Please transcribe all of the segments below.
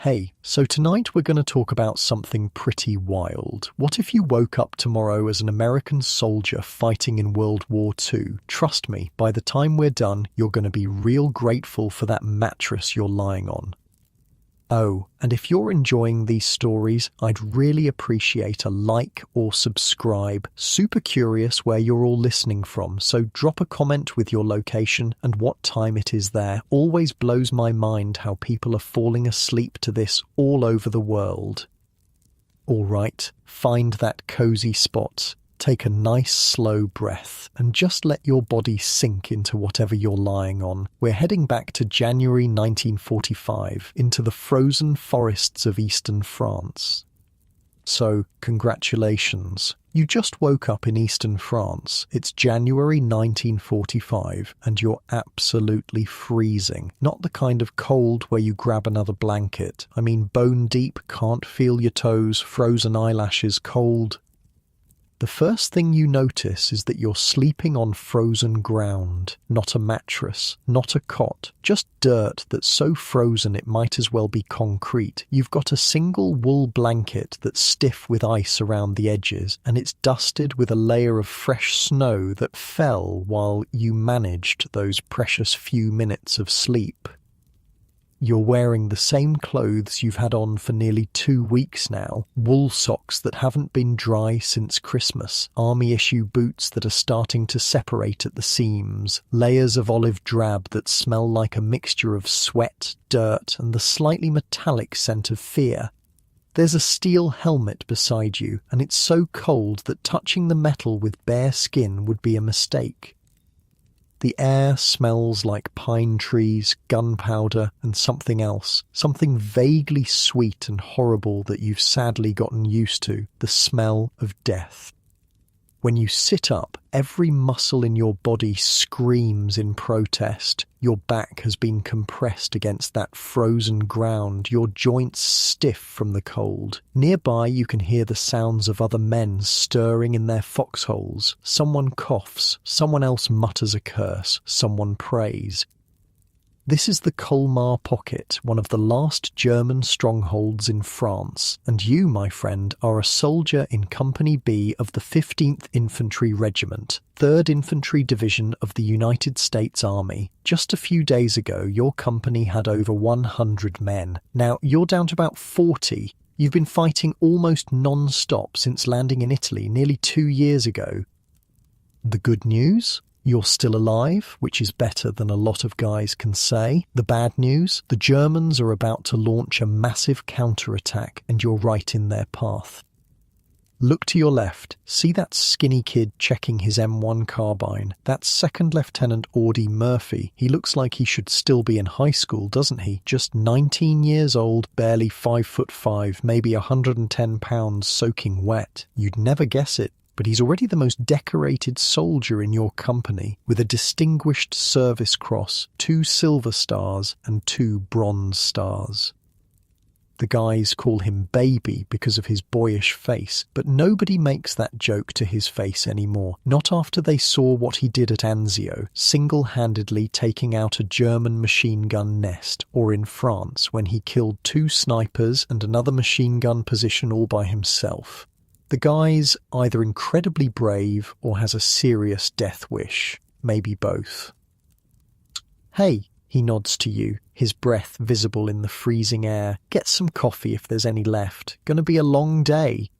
Hey, so tonight we're going to talk about something pretty wild. What if you woke up tomorrow as an American soldier fighting in World War II? Trust me, by the time we're done, you're going to be real grateful for that mattress you're lying on. Oh, and if you're enjoying these stories, I'd really appreciate a like or subscribe. Super curious where you're all listening from, so drop a comment with your location and what time it is there. Always blows my mind how people are falling asleep to this all over the world. All right, find that cozy spot. Take a nice slow breath and just let your body sink into whatever you're lying on. We're heading back to January 1945 into the frozen forests of eastern France. So, congratulations. You just woke up in eastern France. It's January 1945 and you're absolutely freezing. Not the kind of cold where you grab another blanket. I mean bone deep, can't feel your toes, frozen eyelashes, cold. The first thing you notice is that you're sleeping on frozen ground, not a mattress, not a cot, just dirt that's so frozen it might as well be concrete. You've got a single wool blanket that's stiff with ice around the edges, and it's dusted with a layer of fresh snow that fell while you managed those precious few minutes of sleep. You're wearing the same clothes you've had on for nearly 2 weeks now, wool socks that haven't been dry since Christmas, army-issue boots that are starting to separate at the seams, layers of olive drab that smell like a mixture of sweat, dirt, and the slightly metallic scent of fear. There's a steel helmet beside you, and it's so cold that touching the metal with bare skin would be a mistake. The air smells like pine trees, gunpowder, and something else. Something vaguely sweet and horrible that you've sadly gotten used to. The smell of death. When you sit up, every muscle in your body screams in protest. Your back has been compressed against that frozen ground, your joints stiff from the cold. Nearby you can hear the sounds of other men stirring in their foxholes. Someone coughs, someone else mutters a curse, someone prays. This is the Colmar Pocket, one of the last German strongholds in France, and you, my friend, are a soldier in Company B of the 15th Infantry Regiment, 3rd Infantry Division of the United States Army. Just a few days ago, your company had over 100 men. Now, you're down to about 40. You've been fighting almost non-stop since landing in Italy nearly 2 years ago. The good news? You're still alive, which is better than a lot of guys can say. The bad news? The Germans are about to launch a massive counterattack, and you're right in their path. Look to your left. See that skinny kid checking his M1 carbine? That's Second Lieutenant Audie Murphy. He looks like he should still be in high school, doesn't he? Just 19 years old, barely 5'5", maybe 110 pounds, soaking wet. You'd never guess it. But he's already the most decorated soldier in your company, with a Distinguished Service Cross, 2 Silver Stars, and 2 Bronze Stars. The guys call him Baby because of his boyish face, but nobody makes that joke to his face anymore, not after they saw what he did at Anzio, single-handedly taking out a German machine gun nest, or in France when he killed 2 snipers and another machine gun position all by himself. The guy's either incredibly brave or has a serious death wish. Maybe both. Hey, he nods to you, his breath visible in the freezing air. Get some coffee if there's any left. Gonna be a long day.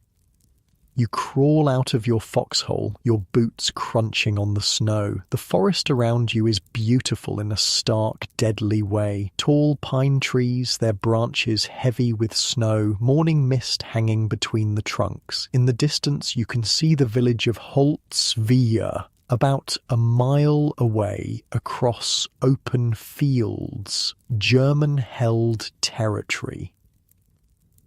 You crawl out of your foxhole, your boots crunching on the snow. The forest around you is beautiful in a stark, deadly way. Tall pine trees, their branches heavy with snow, morning mist hanging between the trunks. In the distance you can see the village of Holzwihr, about a mile away across open fields, German-held territory.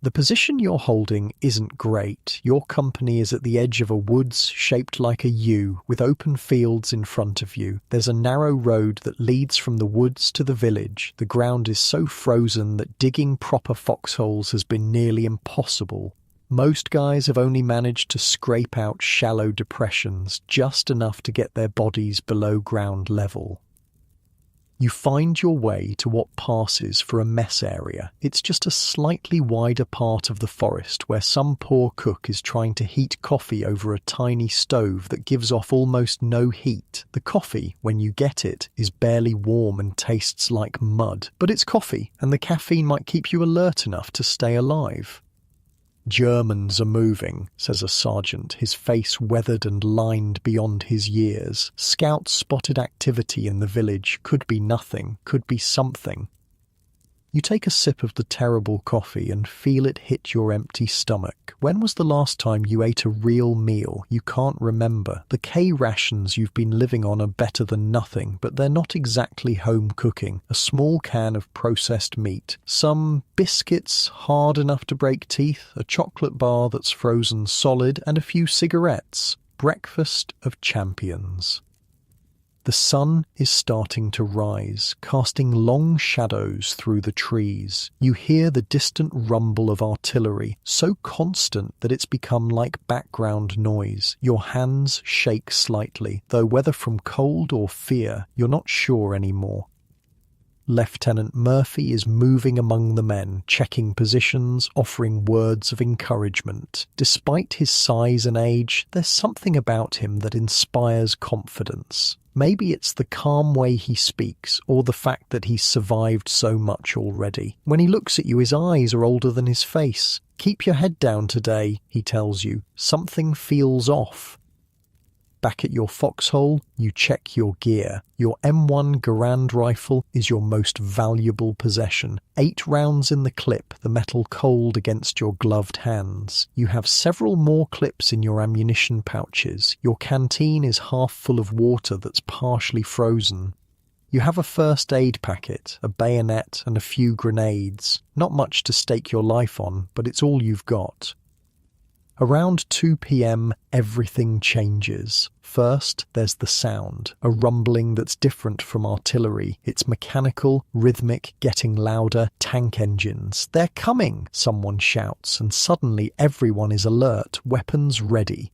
The position you're holding isn't great. Your company is at the edge of a woods shaped like a U, with open fields in front of you. There's a narrow road that leads from the woods to the village. The ground is so frozen that digging proper foxholes has been nearly impossible. Most guys have only managed to scrape out shallow depressions, just enough to get their bodies below ground level. You find your way to what passes for a mess area. It's just a slightly wider part of the forest where some poor cook is trying to heat coffee over a tiny stove that gives off almost no heat. The coffee, when you get it, is barely warm and tastes like mud. But it's coffee, and the caffeine might keep you alert enough to stay alive. "Germans are moving," says a sergeant, his face weathered and lined beyond his years. Scouts spotted activity in the village. Could be nothing, could be something. You take a sip of the terrible coffee and feel it hit your empty stomach. When was the last time you ate a real meal? You can't remember. The K rations you've been living on are better than nothing, but they're not exactly home cooking. A small can of processed meat, some biscuits hard enough to break teeth, a chocolate bar that's frozen solid, and a few cigarettes. Breakfast of champions. The sun is starting to rise, casting long shadows through the trees. You hear the distant rumble of artillery, so constant that it's become like background noise. Your hands shake slightly, though whether from cold or fear, you're not sure anymore. Lieutenant Murphy is moving among the men, checking positions, offering words of encouragement. Despite his size and age, there's something about him that inspires confidence. Maybe it's the calm way he speaks, or the fact that he's survived so much already. When he looks at you, his eyes are older than his face. "Keep your head down today," he tells you. Something feels off. Back at your foxhole, you check your gear. Your M1 Garand rifle is your most valuable possession. 8 rounds in the clip, the metal cold against your gloved hands. You have several more clips in your ammunition pouches. Your canteen is half full of water that's partially frozen. You have a first aid packet, a bayonet, and a few grenades. Not much to stake your life on, but it's all you've got. Around 2 p.m, everything changes. First, there's the sound, a rumbling that's different from artillery. It's mechanical, rhythmic, getting louder. Tank engines. "They're coming!" someone shouts, and suddenly everyone is alert, weapons ready.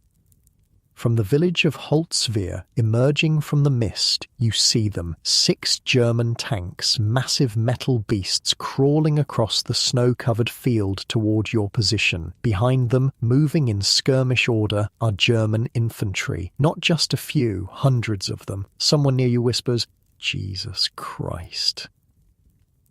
From the village of Holtzwihr, emerging from the mist, you see them. 6 German tanks, massive metal beasts crawling across the snow-covered field toward your position. Behind them, moving in skirmish order, are German infantry. Not just a few, hundreds of them. Someone near you whispers, "Jesus Christ."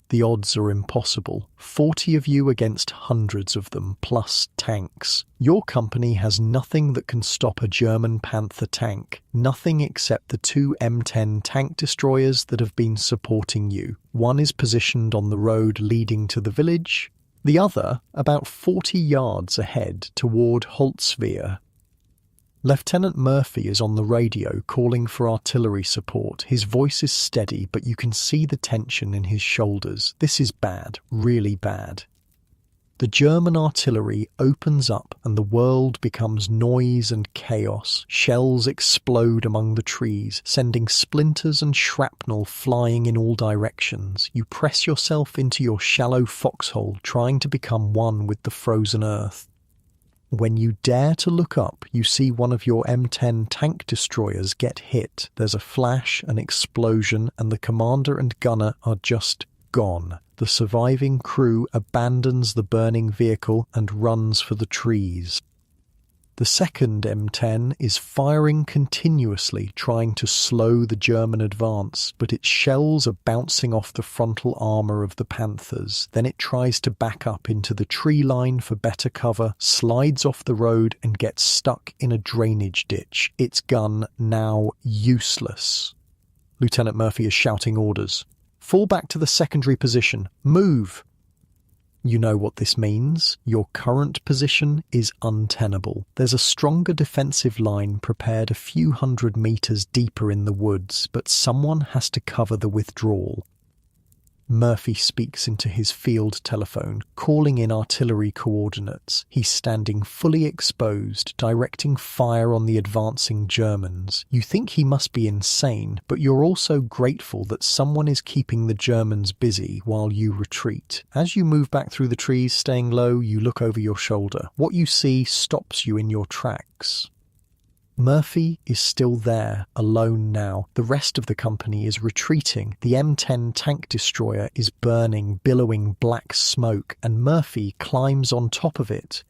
The odds are impossible. 40 of you against hundreds of them, plus tanks. Your company has nothing that can stop a German Panther tank. Nothing except the 2 M10 tank destroyers that have been supporting you. One is positioned on the road leading to the village. The other, about 40 yards ahead toward Holtzwihr. Lieutenant Murphy is on the radio calling for artillery support. His voice is steady, but you can see the tension in his shoulders. This is bad, really bad. The German artillery opens up and the world becomes noise and chaos. Shells explode among the trees, sending splinters and shrapnel flying in all directions. You press yourself into your shallow foxhole, trying to become one with the frozen earth. When you dare to look up, you see one of your M10 tank destroyers get hit. There's a flash, an explosion, and the commander and gunner are just gone. The surviving crew abandons the burning vehicle and runs for the trees. The second M10 is firing continuously, trying to slow the German advance, but its shells are bouncing off the frontal armour of the Panthers. Then it tries to back up into the tree line for better cover, slides off the road and gets stuck in a drainage ditch. Its gun now useless. Lieutenant Murphy is shouting orders. "Fall back to the secondary position. Move!" You know what this means. Your current position is untenable. There's a stronger defensive line prepared a few hundred meters deeper in the woods, but someone has to cover the withdrawal. Murphy speaks into his field telephone, calling in artillery coordinates. He's standing fully exposed, directing fire on the advancing Germans. You think he must be insane, but you're also grateful that someone is keeping the Germans busy while you retreat. As you move back through the trees, staying low, you look over your shoulder. What you see stops you in your tracks. Murphy is still there, alone now. The rest of the company is retreating. The M10 tank destroyer is burning, billowing black smoke, and Murphy climbs on top of it.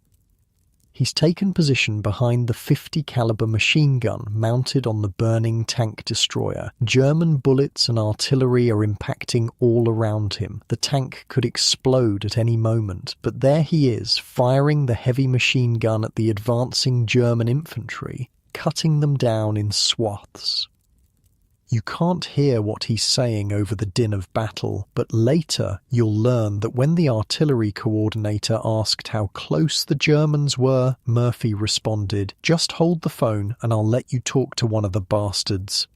He's taken position behind the .50 caliber machine gun mounted on the burning tank destroyer. German bullets and artillery are impacting all around him. The tank could explode at any moment, but there he is, firing the heavy machine gun at the advancing German infantry, cutting them down in swaths. You can't hear what he's saying over the din of battle, but later you'll learn that when the artillery coordinator asked how close the Germans were, Murphy responded, "Just hold the phone and I'll let you talk to one of the bastards."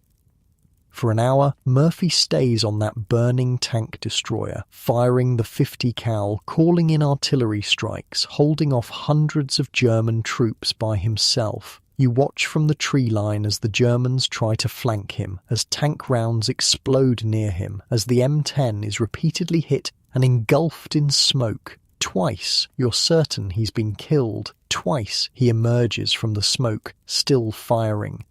For an hour, Murphy stays on that burning tank destroyer, firing the .50 cal, calling in artillery strikes, holding off hundreds of German troops by himself. You watch from the tree line as the Germans try to flank him, as tank rounds explode near him, as the M10 is repeatedly hit and engulfed in smoke. Twice, you're certain he's been killed. Twice, he emerges from the smoke, still firing.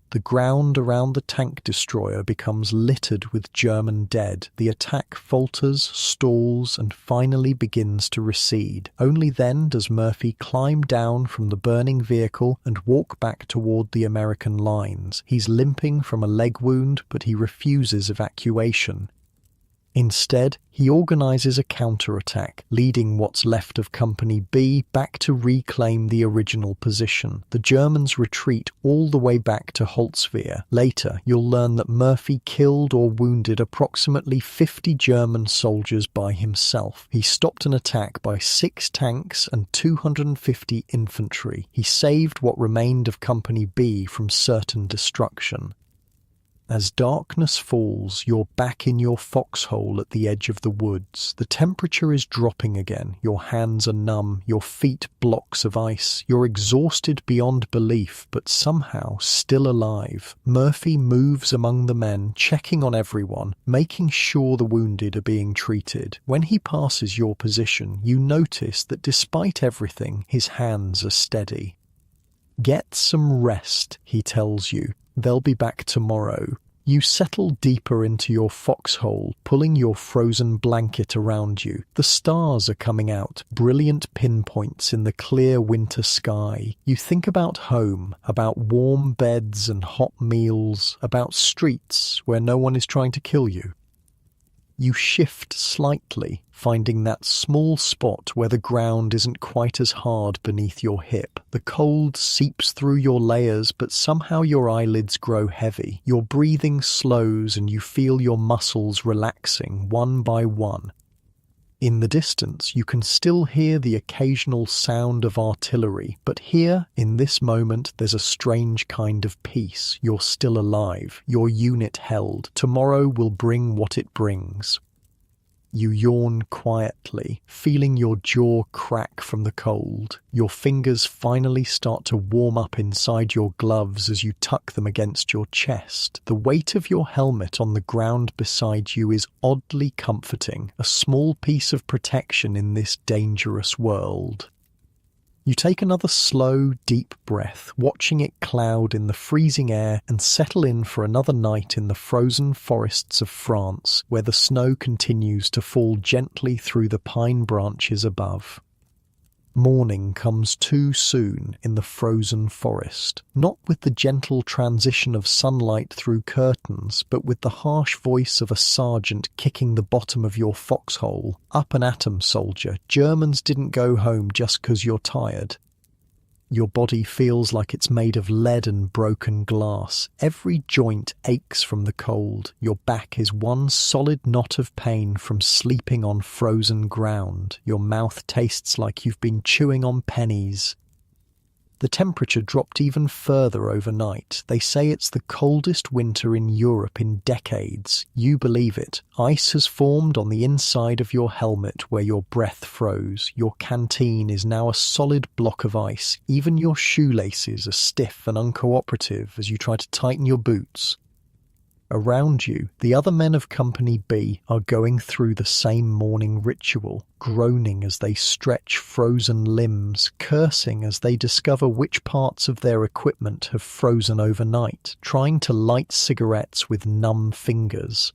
The ground around the tank destroyer becomes littered with German dead. The attack falters, stalls, and finally begins to recede. Only then does Murphy climb down from the burning vehicle and walk back toward the American lines. He's limping from a leg wound, but he refuses evacuation. Instead, he organizes a counterattack, leading what's left of Company B back to reclaim the original position. The Germans retreat all the way back to Holzwehr. Later, you'll learn that Murphy killed or wounded approximately 50 German soldiers by himself. He stopped an attack by 6 tanks and 250 infantry. He saved what remained of Company B from certain destruction. As darkness falls, you're back in your foxhole at the edge of the woods. The temperature is dropping again. Your hands are numb, your feet blocks of ice. You're exhausted beyond belief, but somehow still alive. Murphy moves among the men, checking on everyone, making sure the wounded are being treated. When he passes your position, you notice that despite everything, his hands are steady. "Get some rest," he tells you. "They'll be back tomorrow." You settle deeper into your foxhole, pulling your frozen blanket around you. The stars are coming out, brilliant pinpoints in the clear winter sky. You think about home, about warm beds and hot meals, about streets where no one is trying to kill you. You shift slightly, finding that small spot where the ground isn't quite as hard beneath your hip. The cold seeps through your layers, but somehow your eyelids grow heavy. Your breathing slows and you feel your muscles relaxing one by one. In the distance, you can still hear the occasional sound of artillery, but here, in this moment, there's a strange kind of peace. You're still alive, your unit held. Tomorrow will bring what it brings. You yawn quietly, feeling your jaw crack from the cold. Your fingers finally start to warm up inside your gloves as you tuck them against your chest. The weight of your helmet on the ground beside you is oddly comforting, a small piece of protection in this dangerous world. You take another slow, deep breath, watching it cloud in the freezing air and settle in for another night in the frozen forests of France, where the snow continues to fall gently through the pine branches above. Morning comes too soon in the frozen forest, not with the gentle transition of sunlight through curtains, but with the harsh voice of a sergeant kicking the bottom of your foxhole. "Up and at 'em, soldier. Germans didn't go home just 'cause you're tired." Your body feels like it's made of lead and broken glass. Every joint aches from the cold. Your back is one solid knot of pain from sleeping on frozen ground. Your mouth tastes like you've been chewing on pennies. The temperature dropped even further overnight. They say it's the coldest winter in Europe in decades. You believe it. Ice has formed on the inside of your helmet where your breath froze. Your canteen is now a solid block of ice. Even your shoelaces are stiff and uncooperative as you try to tighten your boots. Around you, the other men of Company B are going through the same morning ritual, groaning as they stretch frozen limbs, cursing as they discover which parts of their equipment have frozen overnight, trying to light cigarettes with numb fingers.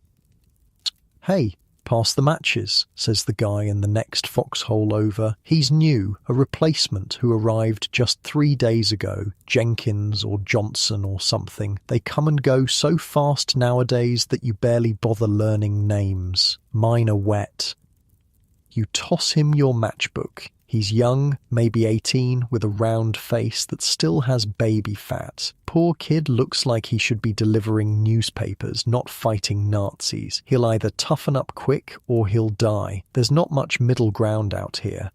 "Hey, pass the matches," says the guy in the next foxhole over. He's new, a replacement who arrived just 3 days ago, Jenkins or Johnson or something. They come and go so fast nowadays that you barely bother learning names. Mine are wet. You toss him your matchbook. He's young, maybe 18, with a round face that still has baby fat. Poor kid looks like he should be delivering newspapers, not fighting Nazis. He'll either toughen up quick or he'll die. There's not much middle ground out here.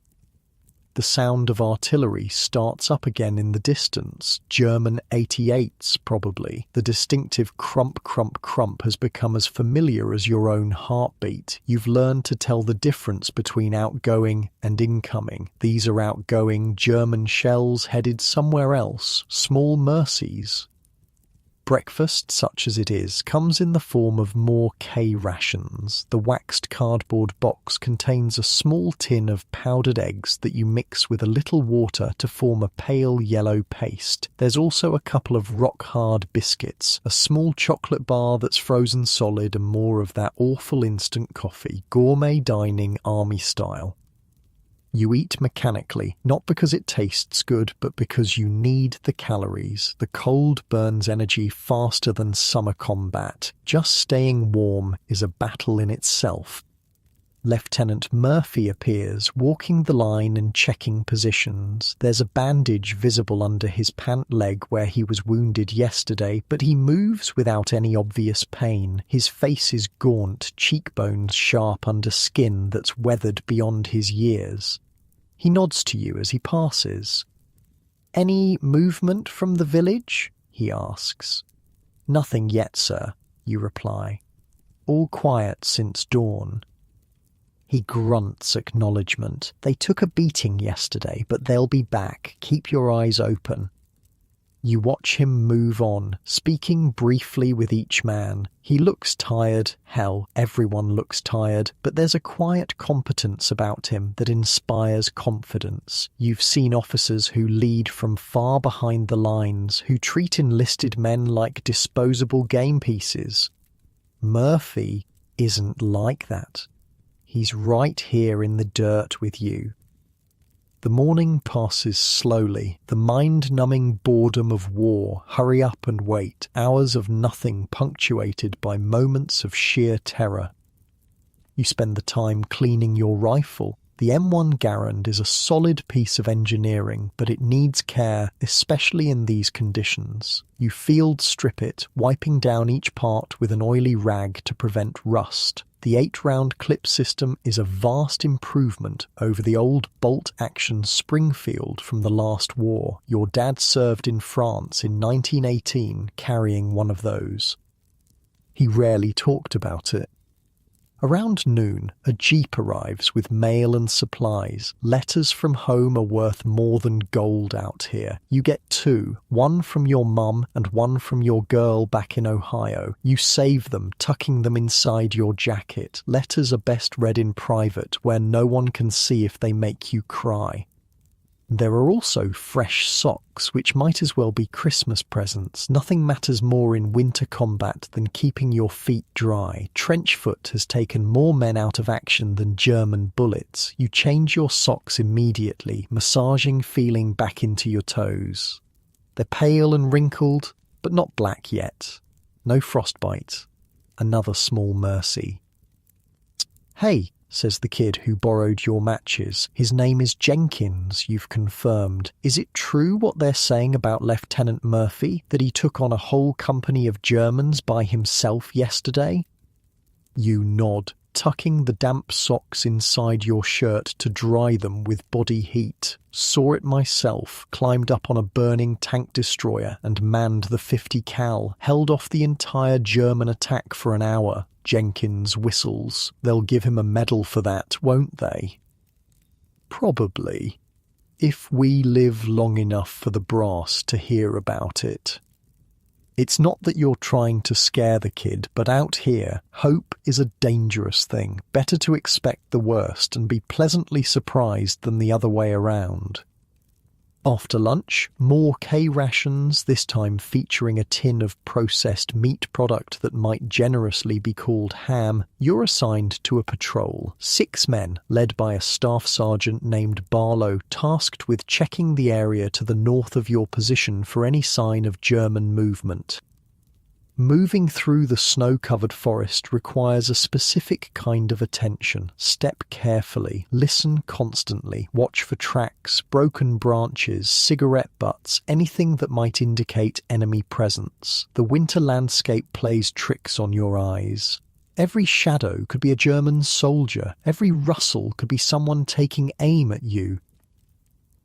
The sound of artillery starts up again in the distance. German 88s, probably. The distinctive crump, crump, crump has become as familiar as your own heartbeat. You've learned to tell the difference between outgoing and incoming. These are outgoing German shells headed somewhere else. Small mercies. Breakfast, such as it is, comes in the form of more K rations. The waxed cardboard box contains a small tin of powdered eggs that you mix with a little water to form a pale yellow paste. There's also a couple of rock-hard biscuits, a small chocolate bar that's frozen solid, and more of that awful instant coffee, gourmet dining army style. You eat mechanically, not because it tastes good, but because you need the calories. The cold burns energy faster than summer combat. Just staying warm is a battle in itself. Lieutenant Murphy appears, walking the line and checking positions. There's a bandage visible under his pant leg where he was wounded yesterday, but he moves without any obvious pain. His face is gaunt, cheekbones sharp under skin that's weathered beyond his years. He nods to you as he passes. "Any movement from the village?" he asks. "Nothing yet, sir," you reply. "All quiet since dawn." He grunts acknowledgement. "They took a beating yesterday, but they'll be back. Keep your eyes open." You watch him move on, speaking briefly with each man. He looks tired. Hell, everyone looks tired, but there's a quiet competence about him that inspires confidence. You've seen officers who lead from far behind the lines, who treat enlisted men like disposable game pieces. Murphy isn't like that. He's right here in the dirt with you. The morning passes slowly, the mind-numbing boredom of war, hurry up and wait, hours of nothing punctuated by moments of sheer terror. You spend the time cleaning your rifle. The M1 Garand is a solid piece of engineering, but it needs care, especially in these conditions. You field strip it, wiping down each part with an oily rag to prevent rust. The 8-round clip system is a vast improvement over the old bolt-action Springfield from the last war. Your dad served in France in 1918 carrying one of those. He rarely talked about it. Around noon, a jeep arrives with mail and supplies. Letters from home are worth more than gold out here. You get 2, one from your mum and one from your girl back in Ohio. You save them, tucking them inside your jacket. Letters are best read in private, where no one can see if they make you cry. There are also fresh socks, which might as well be Christmas presents. Nothing matters more in winter combat than keeping your feet dry. Trenchfoot has taken more men out of action than German bullets. You change your socks immediately, massaging feeling back into your toes. They're pale and wrinkled, but not black yet. No frostbite. Another small mercy. "Hey," says the kid who borrowed your matches. "His name is Jenkins, you've confirmed. Is it true what they're saying about Lieutenant Murphy, that he took on a whole company of Germans by himself yesterday?" You nod, tucking the damp socks inside your shirt to dry them with body heat. Saw it myself, climbed up on a burning tank destroyer and manned the 50 cal, held off the entire German attack for an hour. Jenkins whistles. "They'll give him a medal for that, won't they?" "Probably. If we live long enough for the brass to hear about it." It's not that you're trying to scare the kid, but out here, hope is a dangerous thing. Better to expect the worst and be pleasantly surprised than the other way around. After lunch, more K-rations, this time featuring a tin of processed meat product that might generously be called ham. You're assigned to a patrol. 6 men, led by a staff sergeant named Barlow, tasked with checking the area to the north of your position for any sign of German movement. Moving through the snow-covered forest requires a specific kind of attention. Step carefully, listen constantly, watch for tracks, broken branches, cigarette butts, anything that might indicate enemy presence. The winter landscape plays tricks on your eyes. Every shadow could be a German soldier. Every rustle could be someone taking aim at you.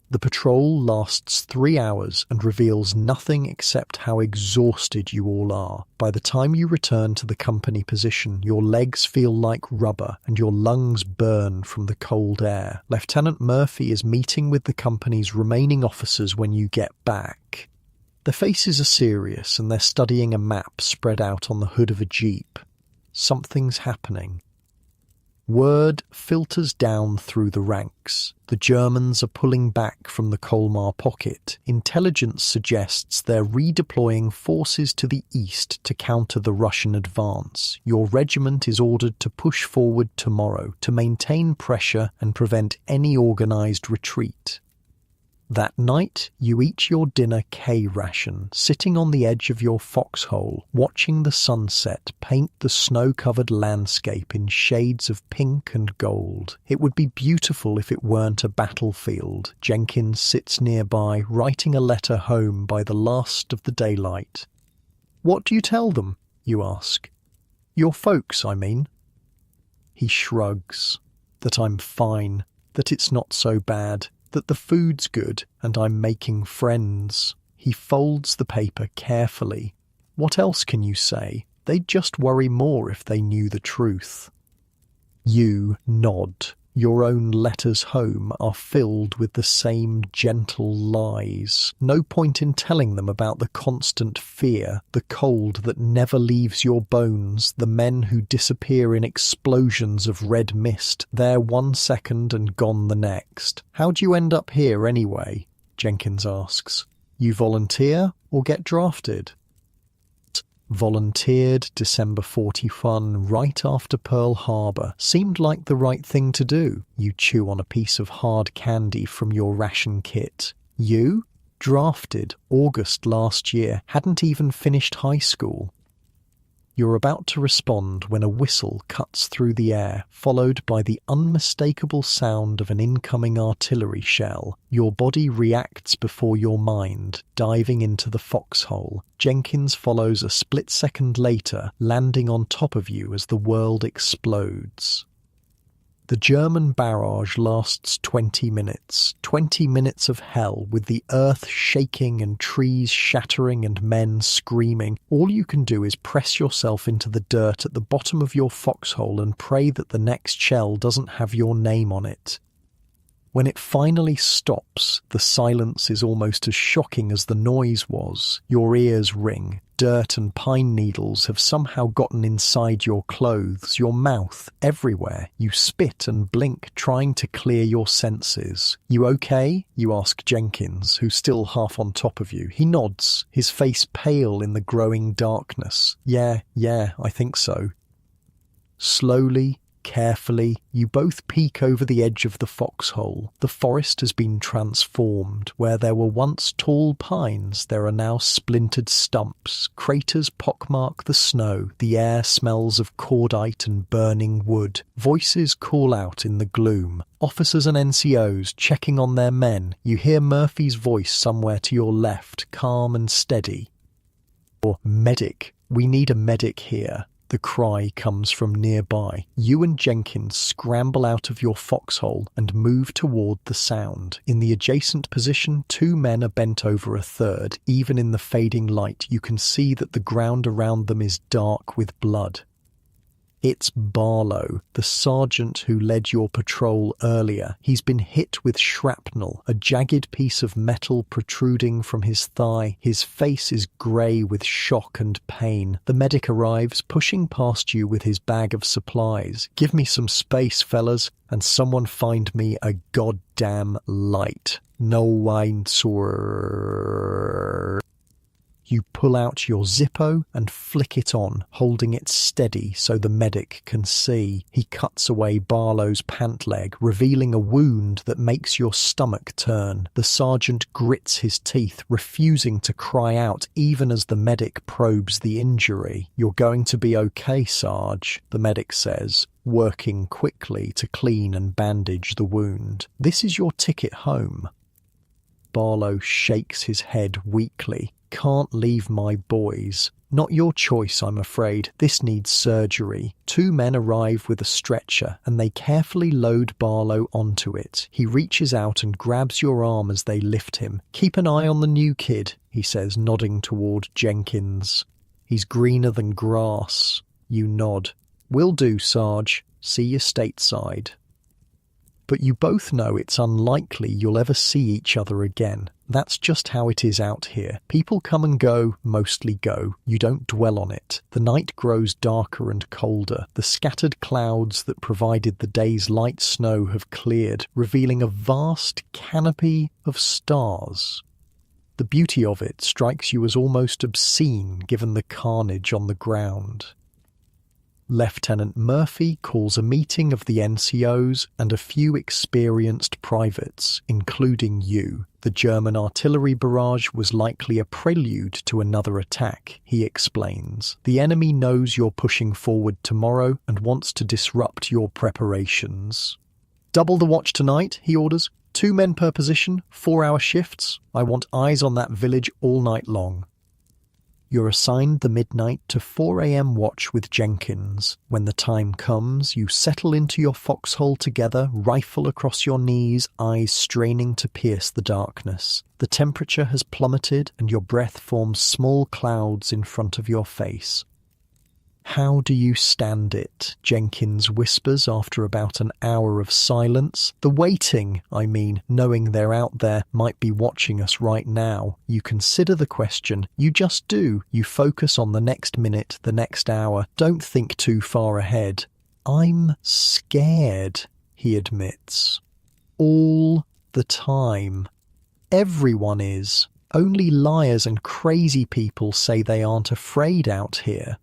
The patrol lasts 3 hours and reveals nothing except how exhausted you all are. By the time you return to the company position, your legs feel like rubber and your lungs burn from the cold air. Lieutenant Murphy is meeting with the company's remaining officers when you get back. Their faces are serious and they're studying a map spread out on the hood of a jeep. Something's happening. Word filters down through the ranks. The Germans are pulling back from the Colmar pocket. Intelligence suggests they're redeploying forces to the east to counter the Russian advance. Your regiment is ordered to push forward tomorrow to maintain pressure and prevent any organized retreat. That night, you eat your dinner K-ration, sitting on the edge of your foxhole, watching the sunset paint the snow-covered landscape in shades of pink and gold. It would be beautiful if it weren't a battlefield. Jenkins sits nearby, writing a letter home by the last of the daylight. "What do you tell them?" you ask. "Your folks, I mean." He shrugs. "That I'm fine, that it's not so bad, that the food's good and I'm making friends." He folds the paper carefully. What else can you say? They'd just worry more if they knew the truth. You nod. Your own letters home are filled with the same gentle lies. No point in telling them about the constant fear, the cold that never leaves your bones, the men who disappear in explosions of red mist, there 1 second and gone the next. "How'd you end up here anyway?" Jenkins asks. "You volunteer or get drafted?" Volunteered December 41, right after Pearl Harbor. Seemed like the right thing to do. You chew on a piece of hard candy from your ration kit. You? Drafted August last year. Hadn't even finished high school. You're about to respond when a whistle cuts through the air, followed by the unmistakable sound of an incoming artillery shell. Your body reacts before your mind, diving into the foxhole. Jenkins follows a split second later, landing on top of you as the world explodes. The German barrage lasts 20 minutes. 20 minutes of hell, with the earth shaking and trees shattering and men screaming. All you can do is press yourself into the dirt at the bottom of your foxhole and pray that the next shell doesn't have your name on it. When it finally stops, the silence is almost as shocking as the noise was. Your ears ring. Dirt and pine needles have somehow gotten inside your clothes, your mouth, everywhere. You spit and blink, trying to clear your senses. "You okay?" you ask Jenkins, who's still half on top of you. He nods, his face pale in the growing darkness. Yeah, I think so." Slowly, carefully, you both peek over the edge of the foxhole. The forest has been transformed. Where there were once tall pines, there are now splintered stumps. Craters pockmark the snow. The air smells of cordite and burning wood. Voices call out in the gloom. Officers and NCOs checking on their men. You hear Murphy's voice somewhere to your left, calm and steady. Or, "Medic, we need a medic here." The cry comes from nearby. You and Jenkins scramble out of your foxhole and move toward the sound. In the adjacent position, 2 men are bent over a third. Even in the fading light, you can see that the ground around them is dark with blood. It's Barlow, the sergeant who led your patrol earlier. He's been hit with shrapnel, a jagged piece of metal protruding from his thigh. His face is grey with shock and pain. The medic arrives, pushing past you with his bag of supplies. "Give me some space, fellas, and someone find me a goddamn light. No wine, sir." You pull out your Zippo and flick it on, holding it steady so the medic can see. He cuts away Barlow's pant leg, revealing a wound that makes your stomach turn. The sergeant grits his teeth, refusing to cry out even as the medic probes the injury. "You're going to be okay, Sarge," the medic says, working quickly to clean and bandage the wound. "This is your ticket home." Barlow shakes his head weakly. "Can't leave my boys." "Not your choice, I'm afraid. This needs surgery." Two men arrive with a stretcher and they carefully load Barlow onto it. He reaches out and grabs your arm as they lift him. "Keep an eye on the new kid," he says, nodding toward Jenkins. "He's greener than grass." You nod. "Will do, Sarge. See you stateside." But you both know it's unlikely you'll ever see each other again. That's just how it is out here. People come and go, mostly go. You don't dwell on it. The night grows darker and colder. The scattered clouds that provided the day's light snow have cleared, revealing a vast canopy of stars. The beauty of it strikes you as almost obscene given the carnage on the ground. Lieutenant Murphy calls a meeting of the NCOs and a few experienced privates, including you. The German artillery barrage was likely a prelude to another attack, he explains. The enemy knows you're pushing forward tomorrow and wants to disrupt your preparations. "Double the watch tonight," he orders. 2 men per position, 4-hour shifts. I want eyes on that village all night long. You're assigned the midnight to 4 a.m. watch with Jenkins. When the time comes, you settle into your foxhole together, rifle across your knees, eyes straining to pierce the darkness. The temperature has plummeted and your breath forms small clouds in front of your face. "How do you stand it?" Jenkins whispers after about an hour of silence. "The waiting, I mean, knowing they're out there, might be watching us right now." You consider the question. You just do. You focus on the next minute, the next hour. Don't think too far ahead. "I'm scared," he admits. "All the time. Everyone is. Only liars and crazy people say they aren't afraid out here."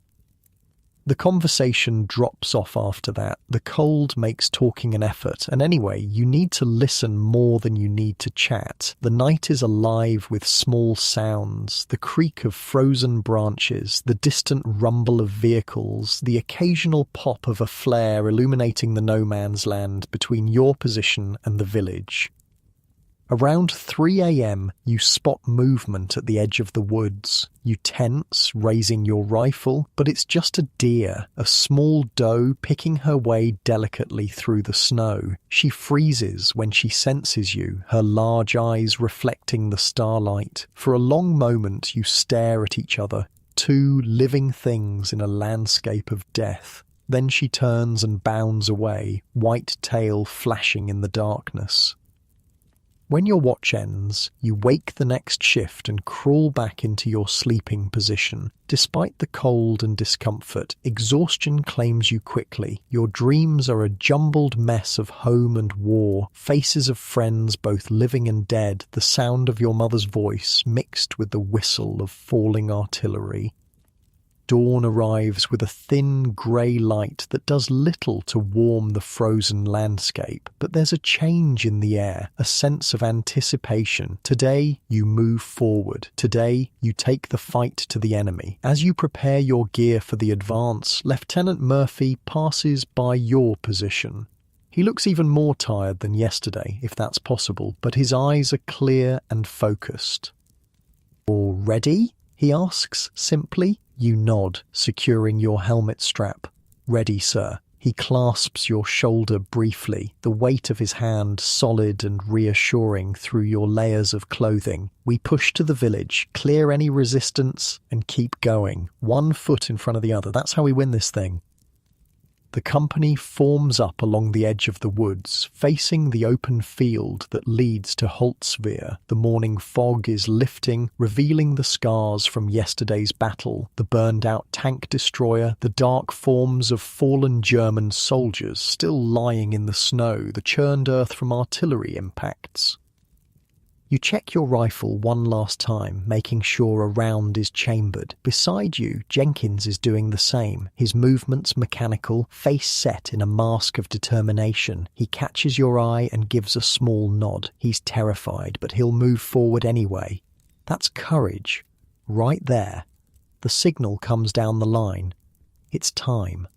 The conversation drops off after that. The cold makes talking an effort, and anyway, you need to listen more than you need to chat. The night is alive with small sounds, the creak of frozen branches, the distant rumble of vehicles, the occasional pop of a flare illuminating the no man's land between your position and the village. Around 3 a.m, you spot movement at the edge of the woods. You tense, raising your rifle, but it's just a deer, a small doe picking her way delicately through the snow. She freezes when she senses you, her large eyes reflecting the starlight. For a long moment you stare at each other, 2 living things in a landscape of death. Then she turns and bounds away, white tail flashing in the darkness. When your watch ends, you wake the next shift and crawl back into your sleeping position. Despite the cold and discomfort, exhaustion claims you quickly. Your dreams are a jumbled mess of home and war, faces of friends both living and dead, the sound of your mother's voice mixed with the whistle of falling artillery. Dawn arrives with a thin grey light that does little to warm the frozen landscape, but there's a change in the air, a sense of anticipation. Today, you move forward. Today, you take the fight to the enemy. As you prepare your gear for the advance, Lieutenant Murphy passes by your position. He looks even more tired than yesterday, if that's possible, but his eyes are clear and focused. "All ready?" he asks simply. You nod, securing your helmet strap. "Ready, sir." He clasps your shoulder briefly, the weight of his hand solid and reassuring through your layers of clothing. We push to the village, clear any resistance, and keep going. 1 foot in front of the other. That's how we win this thing. The company forms up along the edge of the woods, facing the open field that leads to Holtzwihr. The morning fog is lifting, revealing the scars from yesterday's battle, the burned-out tank destroyer, the dark forms of fallen German soldiers still lying in the snow, the churned earth from artillery impacts. You check your rifle one last time, making sure a round is chambered. Beside you, Jenkins is doing the same, his movements mechanical, face set in a mask of determination. He catches your eye and gives a small nod. He's terrified, but he'll move forward anyway. That's courage. Right there. The signal comes down the line. It's time.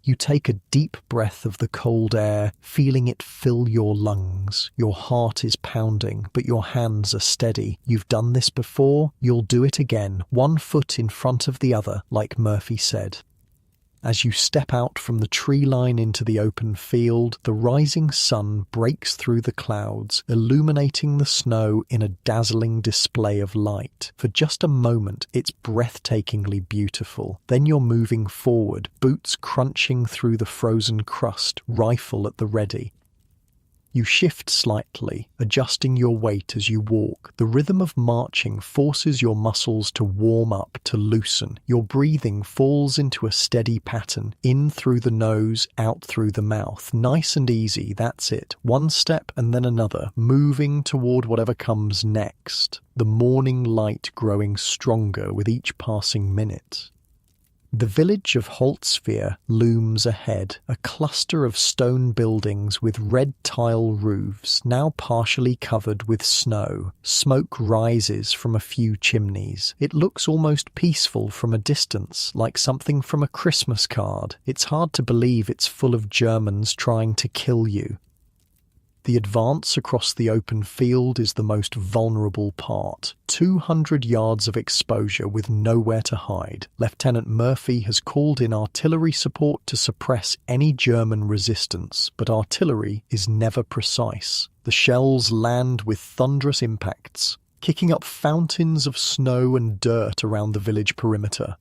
You take a deep breath of the cold air, feeling it fill your lungs. Your heart is pounding, but your hands are steady. You've done this before, you'll do it again, one foot in front of the other, like Murphy said. As you step out from the tree line into the open field, the rising sun breaks through the clouds, illuminating the snow in a dazzling display of light. For just a moment, it's breathtakingly beautiful. Then you're moving forward, boots crunching through the frozen crust, rifle at the ready. You shift slightly, adjusting your weight as you walk. The rhythm of marching forces your muscles to warm up, to loosen. Your breathing falls into a steady pattern, in through the nose, out through the mouth. Nice and easy, that's it. One step and then another, moving toward whatever comes next. The morning light growing stronger with each passing minute. The village of Holtzwihr looms ahead, a cluster of stone buildings with red tile roofs, now partially covered with snow. Smoke rises from a few chimneys. It looks almost peaceful from a distance, like something from a Christmas card. It's hard to believe it's full of Germans trying to kill you. The advance across the open field is the most vulnerable part. 200 yards of exposure with nowhere to hide. Lieutenant Murphy has called in artillery support to suppress any German resistance, but artillery is never precise. The shells land with thunderous impacts, kicking up fountains of snow and dirt around the village perimeter.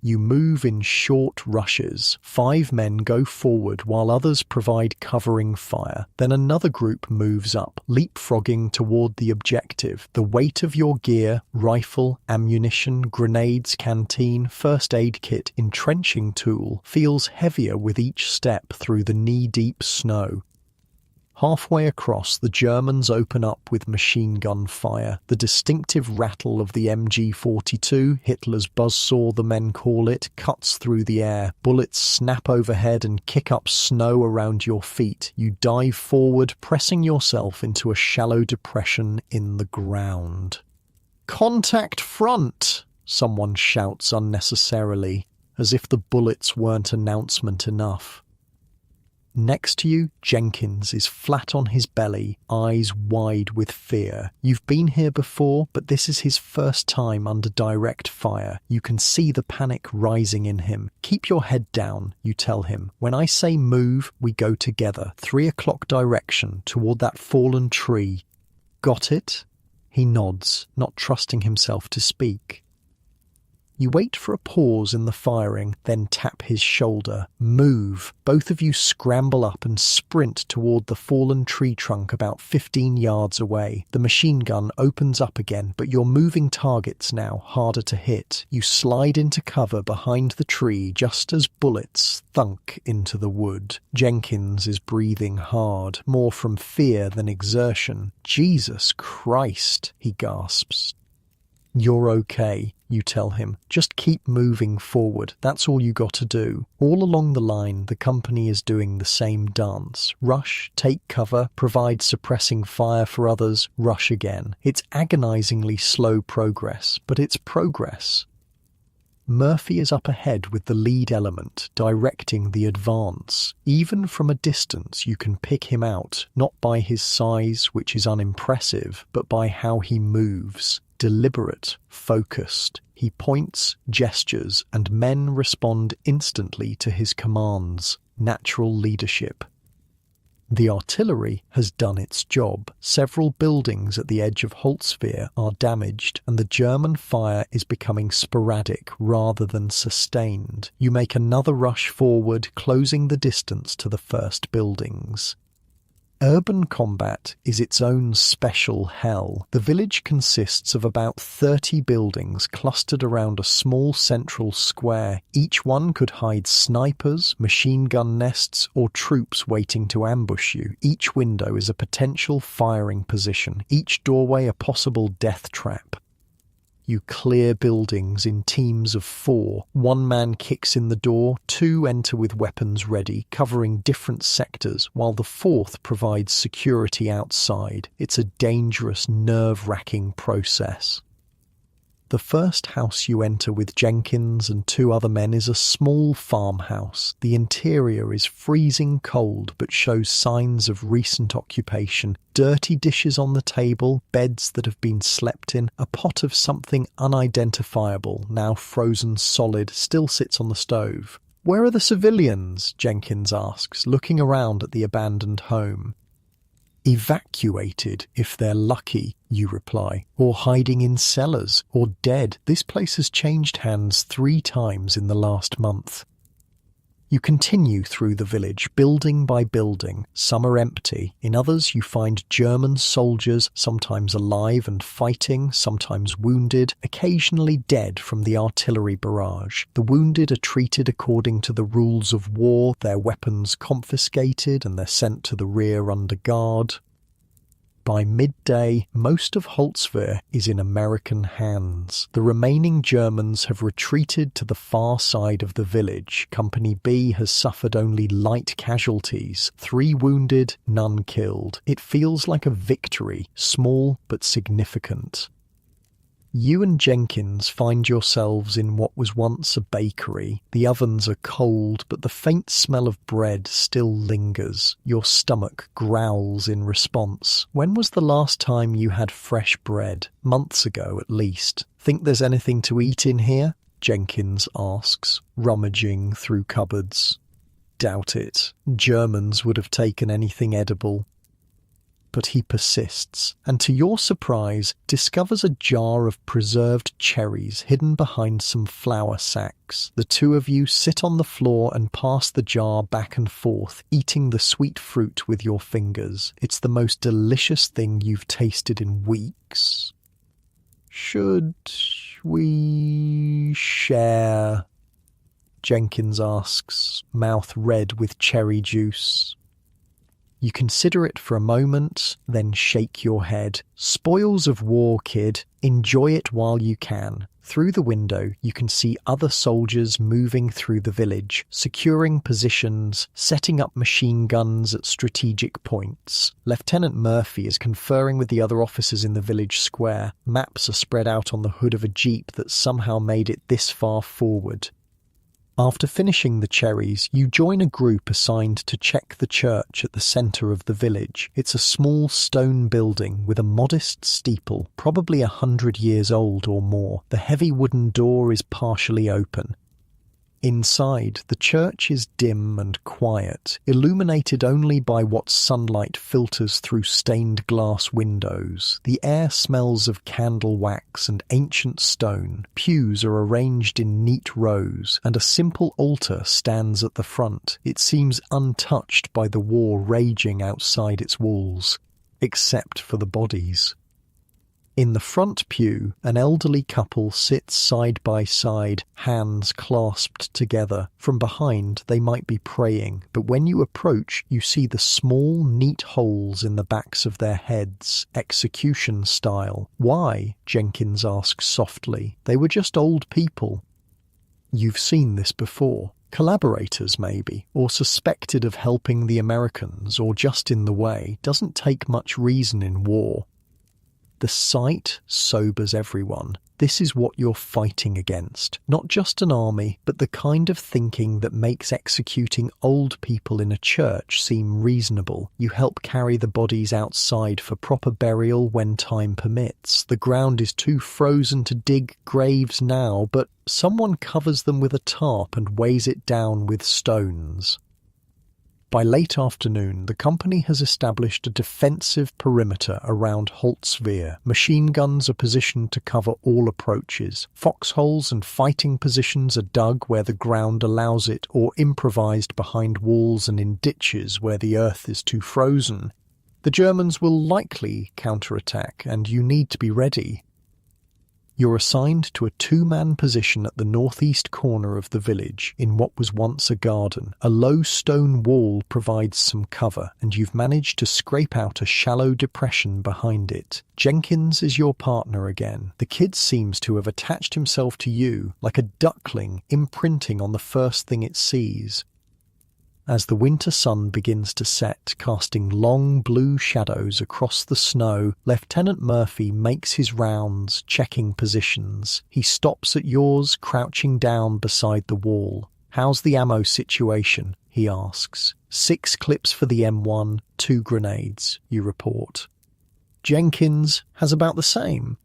You move in short rushes. 5 men go forward while others provide covering fire. Then another group moves up, leapfrogging toward the objective. The weight of your gear, rifle, ammunition, grenades, canteen, first aid kit, entrenching tool, feels heavier with each step through the knee-deep snow. Halfway across, the Germans open up with machine gun fire. The distinctive rattle of the MG-42, Hitler's buzzsaw the men call it, cuts through the air. Bullets snap overhead and kick up snow around your feet. You dive forward, pressing yourself into a shallow depression in the ground. "Contact front!" someone shouts unnecessarily, as if the bullets weren't announcement enough. Next to you, Jenkins is flat on his belly, eyes wide with fear. You've been here before, but this is his first time under direct fire. You can see the panic rising in him. "Keep your head down," you tell him. "When I say move, we go together. 3 o'clock direction, toward that fallen tree." "Got it?" He nods, not trusting himself to speak. You wait for a pause in the firing, then tap his shoulder. "Move." Both of you scramble up and sprint toward the fallen tree trunk about 15 yards away. The machine gun opens up again, but you're moving targets now, harder to hit. You slide into cover behind the tree just as bullets thunk into the wood. Jenkins is breathing hard, more from fear than exertion. "Jesus Christ," he gasps. "You're okay," you tell him. "Just keep moving forward. That's all you got to do." All along the line, the company is doing the same dance. Rush, take cover, provide suppressing fire for others, rush again. It's agonizingly slow progress, but it's progress. Murphy is up ahead with the lead element, directing the advance. Even from a distance, you can pick him out, not by his size, which is unimpressive, but by how he moves. Deliberate, focused. He points, gestures, and men respond instantly to his commands. Natural leadership. The artillery has done its job. Several buildings at the edge of Holzwehr are damaged, and the German fire is becoming sporadic rather than sustained. You make another rush forward, closing the distance to the first buildings. Urban combat is its own special hell. The village consists of about 30 buildings clustered around a small central square. Each one could hide snipers, machine gun nests, or troops waiting to ambush you. Each window is a potential firing position, each doorway a possible death trap. You clear buildings in teams of 4. One man kicks in the door, 2 enter with weapons ready, covering different sectors, while the 4th provides security outside. It's a dangerous, nerve-wracking process. The first house you enter with Jenkins and 2 other men is a small farmhouse. The interior is freezing cold but shows signs of recent occupation. Dirty dishes on the table, beds that have been slept in, a pot of something unidentifiable, now frozen solid, still sits on the stove. "Where are the civilians?" Jenkins asks, looking around at the abandoned home. "Evacuated, if they're lucky," you reply, "or hiding in cellars, or dead. This place has changed hands 3 times in the last month." You continue through the village, building by building. Some are empty. In others you find German soldiers, sometimes alive and fighting, sometimes wounded, occasionally dead from the artillery barrage. The wounded are treated according to the rules of war, their weapons confiscated, and they're sent to the rear under guard. By midday, most of Holzwehr is in American hands. The remaining Germans have retreated to the far side of the village. Company B has suffered only light casualties, 3 wounded, none killed. It feels like a victory, small but significant. You and Jenkins find yourselves in what was once a bakery. The ovens are cold, but the faint smell of bread still lingers. Your stomach growls in response. When was the last time you had fresh bread? Months ago, at least. "Think there's anything to eat in here?" Jenkins asks, rummaging through cupboards. "Doubt it. Germans would have taken anything edible." But he persists, and to your surprise, discovers a jar of preserved cherries hidden behind some flour sacks. The 2 of you sit on the floor and pass the jar back and forth, eating the sweet fruit with your fingers. It's the most delicious thing you've tasted in weeks. "Should we share?" Jenkins asks, mouth red with cherry juice. You consider it for a moment, then shake your head. "Spoils of war, kid. Enjoy it while you can." Through the window, you can see other soldiers moving through the village, securing positions, setting up machine guns at strategic points. Lieutenant Murphy is conferring with the other officers in the village square. Maps are spread out on the hood of a jeep that somehow made it this far forward. After finishing the cherries, you join a group assigned to check the church at the centre of the village. It's a small stone building with a modest steeple, probably 100 years old or more. The heavy wooden door is partially open. Inside, the church is dim and quiet, illuminated only by what sunlight filters through stained glass windows. The air smells of candle wax and ancient stone. Pews are arranged in neat rows, and a simple altar stands at the front. It seems untouched by the war raging outside its walls, except for the bodies. In the front pew, an elderly couple sits side by side, hands clasped together. From behind, they might be praying, but when you approach, you see the small, neat holes in the backs of their heads, execution style. "Why?" Jenkins asks softly. "They were just old people." You've seen this before. Collaborators, maybe, or suspected of helping the Americans, or just in the way. Doesn't take much reason in war. The sight sobers everyone. This is what you're fighting against. Not just an army, but the kind of thinking that makes executing old people in a church seem reasonable. You help carry the bodies outside for proper burial when time permits. The ground is too frozen to dig graves now, but someone covers them with a tarp and weighs it down with stones. By late afternoon, the company has established a defensive perimeter around Holtzwehr. Machine guns are positioned to cover all approaches. Foxholes and fighting positions are dug where the ground allows it, or improvised behind walls and in ditches where the earth is too frozen. The Germans will likely counterattack, and you need to be ready. You're assigned to a two-man position at the northeast corner of the village in what was once a garden. A low stone wall provides some cover, and you've managed to scrape out a shallow depression behind it. Jenkins is your partner again. The kid seems to have attached himself to you, like a duckling imprinting on the first thing it sees. As the winter sun begins to set, casting long blue shadows across the snow, Lieutenant Murphy makes his rounds, checking positions. He stops at yours, crouching down beside the wall. "How's the ammo situation?" he asks. 6 clips for the M1, 2 grenades, you report. Jenkins has about the same.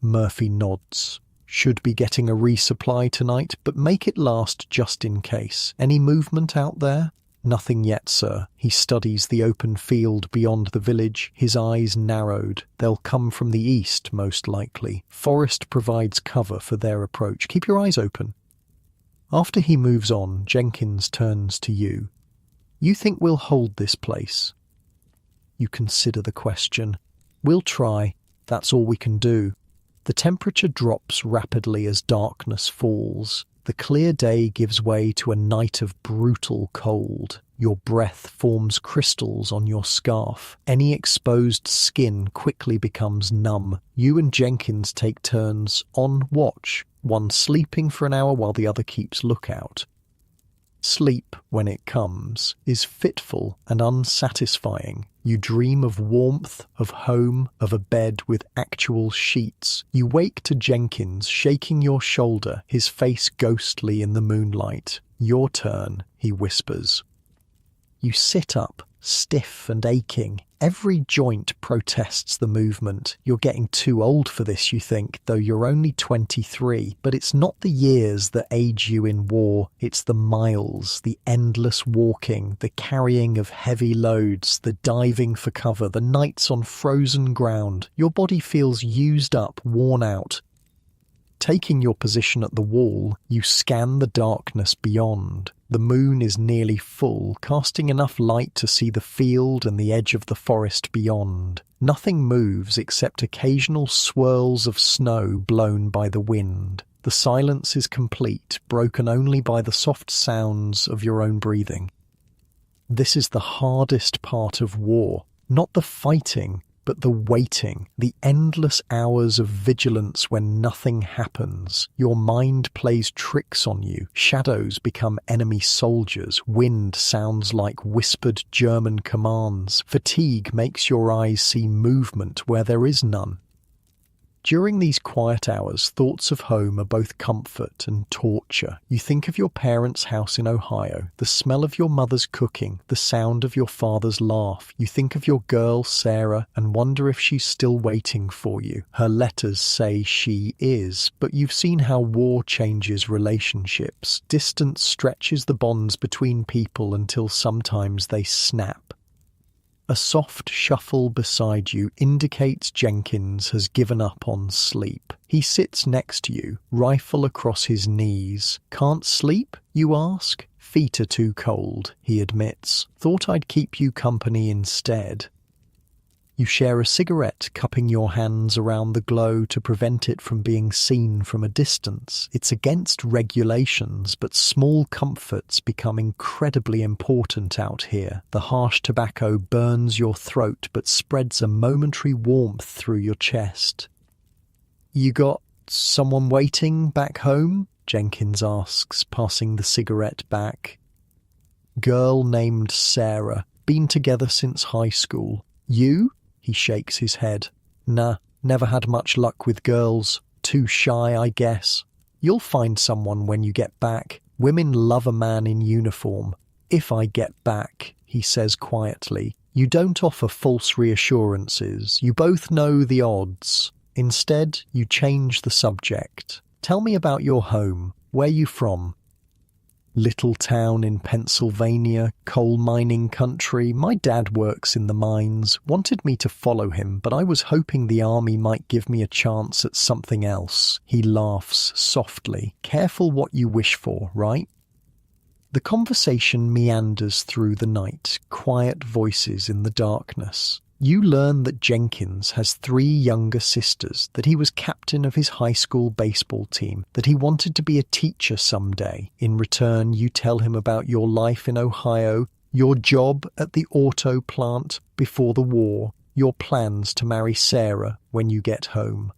Murphy nods. "Should be getting a resupply tonight, but make it last just in case. Any movement out there?" "Nothing yet, sir." He studies the open field beyond the village, his eyes narrowed. "They'll come from the east, most likely. Forest provides cover for their approach. Keep your eyes open." After he moves on, Jenkins turns to you. "You think we'll hold this place?" You consider the question. "We'll try. That's all we can do." The temperature drops rapidly as darkness falls. The clear day gives way to a night of brutal cold. Your breath forms crystals on your scarf. Any exposed skin quickly becomes numb. You and Jenkins take turns on watch, one sleeping for an hour while the other keeps lookout. Sleep, when it comes, is fitful and unsatisfying. You dream of warmth, of home, of a bed with actual sheets. You wake to Jenkins shaking your shoulder, his face ghostly in the moonlight. "Your turn," he whispers. You sit up, stiff and aching. Every joint protests the movement. You're getting too old for this, you think, though you're only 23. But it's not the years that age you in war. It's the miles, the endless walking, the carrying of heavy loads, the diving for cover, the nights on frozen ground. Your body feels used up, worn out. Taking your position at the wall, you scan the darkness beyond. The moon is nearly full, casting enough light to see the field and the edge of the forest beyond. Nothing moves except occasional swirls of snow blown by the wind. The silence is complete, broken only by the soft sounds of your own breathing. This is the hardest part of war, not the fighting, but the waiting, the endless hours of vigilance when nothing happens. Your mind plays tricks on you. Shadows become enemy soldiers. Wind sounds like whispered German commands. Fatigue makes your eyes see movement where there is none. During these quiet hours, thoughts of home are both comfort and torture. You think of your parents' house in Ohio, the smell of your mother's cooking, the sound of your father's laugh. You think of your girl, Sarah, and wonder if she's still waiting for you. Her letters say she is, but you've seen how war changes relationships. Distance stretches the bonds between people until sometimes they snap. A soft shuffle beside you indicates Jenkins has given up on sleep. He sits next to you, rifle across his knees. "Can't sleep?" you ask. "Feet are too cold," he admits. "Thought I'd keep you company instead." You share a cigarette, cupping your hands around the glow to prevent it from being seen from a distance. It's against regulations, but small comforts become incredibly important out here. The harsh tobacco burns your throat but spreads a momentary warmth through your chest. "You got someone waiting back home?" Jenkins asks, passing the cigarette back. "Girl named Sarah. Been together since high school. You?" He shakes his head. "Nah, never had much luck with girls. Too shy, I guess. You'll find someone when you get back. Women love a man in uniform. If I get back," he says quietly. You don't offer false reassurances. You both know the odds. Instead, you change the subject. "Tell me about your home. Where you from?" Little town in Pennsylvania, coal mining country. My dad works in the mines, wanted me to follow him, but I was hoping the army might give me a chance at something else. He laughs softly. Careful what you wish for, right? The conversation meanders through the night, quiet voices in the darkness. You learn that Jenkins has 3 younger sisters, that he was captain of his high school baseball team, that he wanted to be a teacher someday. In return, you tell him about your life in Ohio, your job at the auto plant before the war, your plans to marry Sarah when you get home.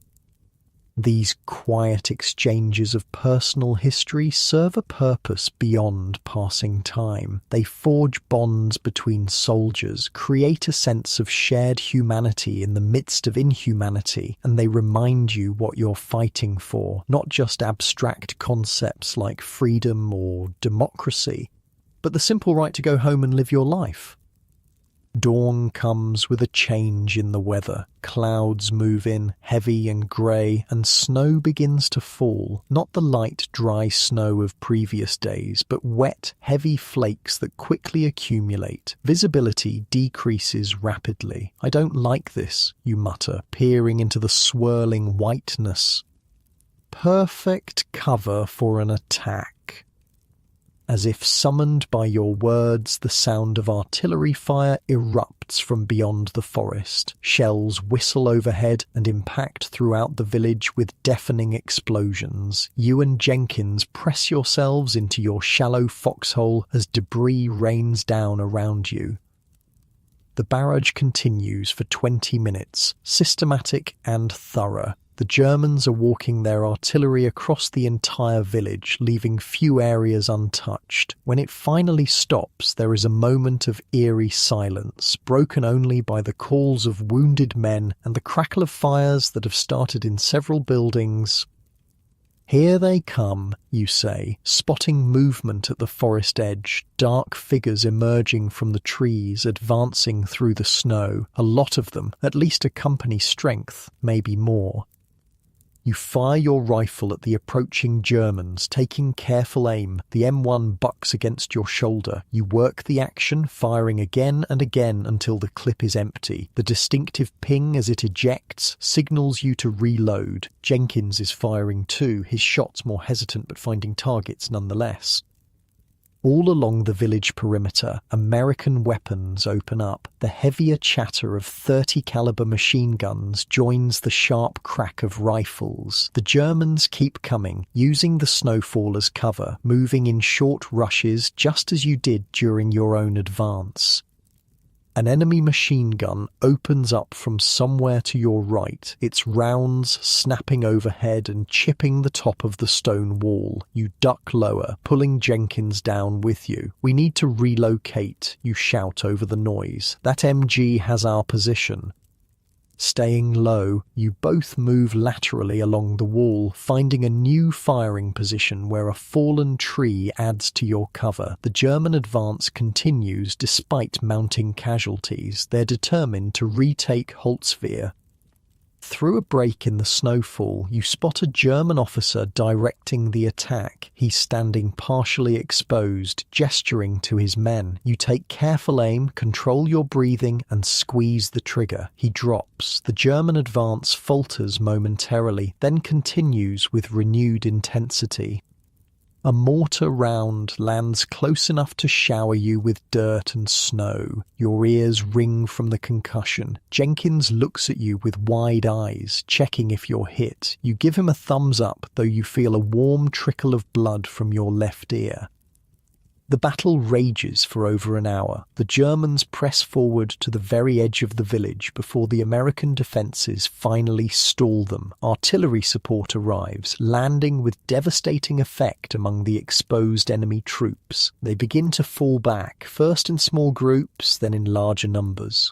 These quiet exchanges of personal history serve a purpose beyond passing time. They forge bonds between soldiers, create a sense of shared humanity in the midst of inhumanity, and they remind you what you're fighting for, not just abstract concepts like freedom or democracy, but the simple right to go home and live your life. Dawn comes with a change in the weather. Clouds move in, heavy and grey, and snow begins to fall. Not the light, dry snow of previous days, but wet, heavy flakes that quickly accumulate. Visibility decreases rapidly. I don't like this, you mutter, peering into the swirling whiteness. Perfect cover for an attack. As if summoned by your words, the sound of artillery fire erupts from beyond the forest. Shells whistle overhead and impact throughout the village with deafening explosions. You and Jenkins press yourselves into your shallow foxhole as debris rains down around you. The barrage continues for 20 minutes, systematic and thorough. The Germans are walking their artillery across the entire village, leaving few areas untouched. When it finally stops, there is a moment of eerie silence, broken only by the calls of wounded men and the crackle of fires that have started in several buildings. Here they come, you say, spotting movement at the forest edge, dark figures emerging from the trees, advancing through the snow. A lot of them, at least a company strength, maybe more. You fire your rifle at the approaching Germans, taking careful aim. The M1 bucks against your shoulder. You work the action, firing again and again until the clip is empty. The distinctive ping as it ejects signals you to reload. Jenkins is firing too, his shots more hesitant but finding targets nonetheless. All along the village perimeter, American weapons open up. The heavier chatter of 30 caliber machine guns joins the sharp crack of rifles. The Germans keep coming, using the snowfall as cover, moving in short rushes just as you did during your own advance. An enemy machine gun opens up from somewhere to your right, its rounds snapping overhead and chipping the top of the stone wall. You duck lower, pulling Jenkins down with you. "We need to relocate," you shout over the noise. "That MG has our position." Staying low, you both move laterally along the wall, finding a new firing position where a fallen tree adds to your cover. The German advance continues despite mounting casualties. They're determined to retake Holtzwihr. Through a break in the snowfall, you spot a German officer directing the attack. He's standing partially exposed, gesturing to his men. You take careful aim, control your breathing, and squeeze the trigger. He drops. The German advance falters momentarily, then continues with renewed intensity. A mortar round lands close enough to shower you with dirt and snow. Your ears ring from the concussion. Jenkins looks at you with wide eyes, checking if you're hit. You give him a thumbs up, though you feel a warm trickle of blood from your left ear. The battle rages for over an hour. The Germans press forward to the very edge of the village before the American defences finally stall them. Artillery support arrives, landing with devastating effect among the exposed enemy troops. They begin to fall back, first in small groups, then in larger numbers.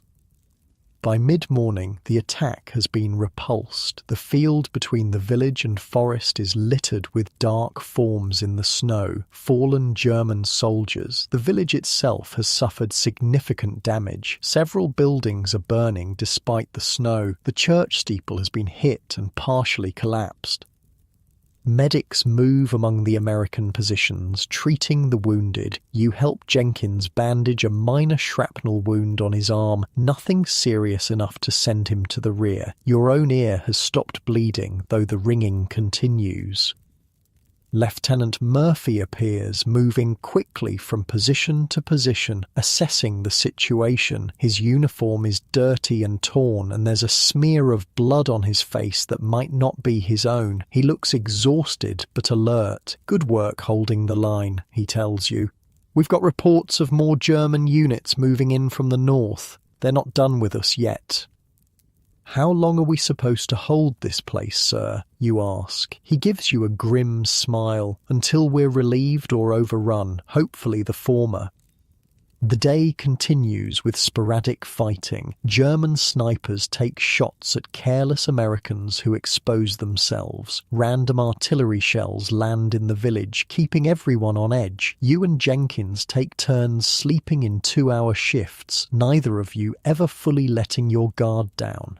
By mid-morning, the attack has been repulsed. The field between the village and forest is littered with dark forms in the snow, fallen German soldiers. The village itself has suffered significant damage. Several buildings are burning despite the snow. The church steeple has been hit and partially collapsed. Medics move among the American positions, treating the wounded. You help Jenkins bandage a minor shrapnel wound on his arm, nothing serious enough to send him to the rear. Your own ear has stopped bleeding, though the ringing continues. Lieutenant Murphy appears, moving quickly from position to position, assessing the situation. His uniform is dirty and torn, and there's a smear of blood on his face that might not be his own. He looks exhausted but alert. "Good work holding the line," he tells you. "We've got reports of more German units moving in from the north. They're not done with us yet." "How long are we supposed to hold this place, sir?" you ask. He gives you a grim smile. "Until we're relieved or overrun, hopefully the former." The day continues with sporadic fighting. German snipers take shots at careless Americans who expose themselves. Random artillery shells land in the village, keeping everyone on edge. You and Jenkins take turns sleeping in 2-hour shifts, neither of you ever fully letting your guard down.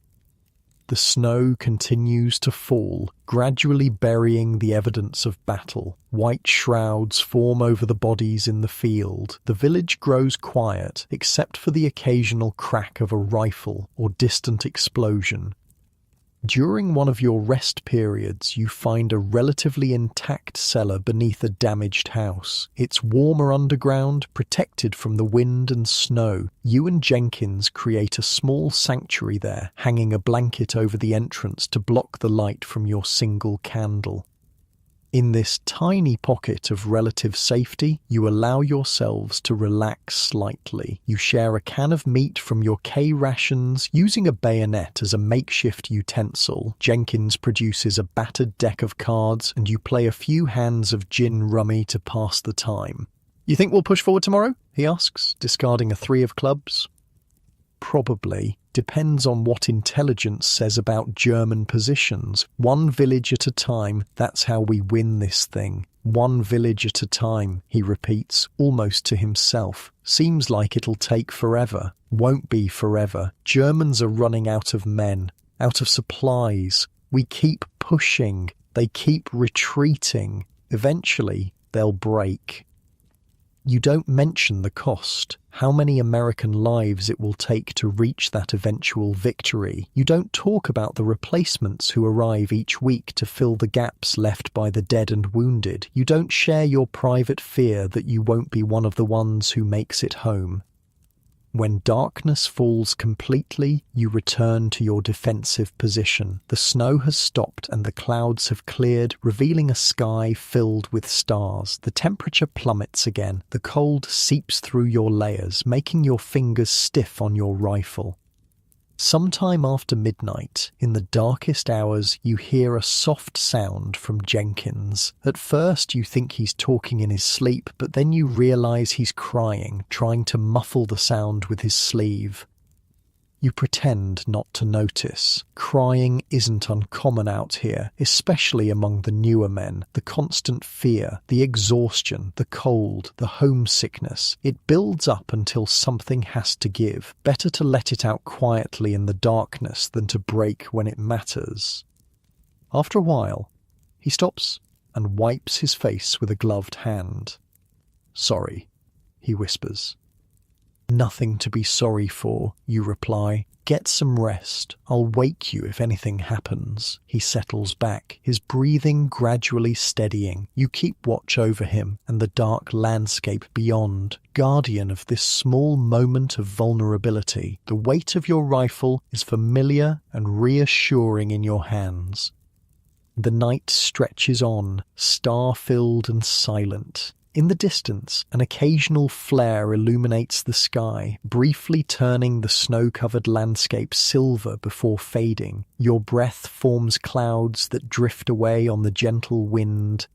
The snow continues to fall, gradually burying the evidence of battle. White shrouds form over the bodies in the field. The village grows quiet, except for the occasional crack of a rifle or distant explosion. During one of your rest periods, you find a relatively intact cellar beneath a damaged house. It's warmer underground, protected from the wind and snow. You and Jenkins create a small sanctuary there, hanging a blanket over the entrance to block the light from your single candle. In this tiny pocket of relative safety, you allow yourselves to relax slightly. You share a can of meat from your K rations, using a bayonet as a makeshift utensil. Jenkins produces a battered deck of cards, and you play a few hands of gin rummy to pass the time. "You think we'll push forward tomorrow?" he asks, discarding a 3 of clubs. "Probably. Depends on what intelligence says about German positions. One village at a time, that's how we win this thing. One village at a time," he repeats, almost to himself. "Seems like it'll take forever. Won't be forever. Germans are running out of men, out of supplies. We keep pushing. They keep retreating. Eventually, they'll break." You don't mention the cost, how many American lives it will take to reach that eventual victory. You don't talk about the replacements who arrive each week to fill the gaps left by the dead and wounded. You don't share your private fear that you won't be one of the ones who makes it home. When darkness falls completely, you return to your defensive position. The snow has stopped and the clouds have cleared, revealing a sky filled with stars. The temperature plummets again. The cold seeps through your layers, making your fingers stiff on your rifle. Sometime after midnight, in the darkest hours, you hear a soft sound from Jenkins. At first, you think he's talking in his sleep, but then you realize he's crying, trying to muffle the sound with his sleeve. You pretend not to notice. Crying isn't uncommon out here, especially among the newer men. The constant fear, the exhaustion, the cold, the homesickness. It builds up until something has to give. Better to let it out quietly in the darkness than to break when it matters. After a while, he stops and wipes his face with a gloved hand. "Sorry," he whispers. "Nothing to be sorry for," you reply. "Get some rest. I'll wake you if anything happens." He settles back, his breathing gradually steadying. You keep watch over him and the dark landscape beyond, guardian of this small moment of vulnerability. The weight of your rifle is familiar and reassuring in your hands. The night stretches on, star-filled and silent. In the distance, an occasional flare illuminates the sky, briefly turning the snow-covered landscape silver before fading. Your breath forms clouds that drift away on the gentle wind.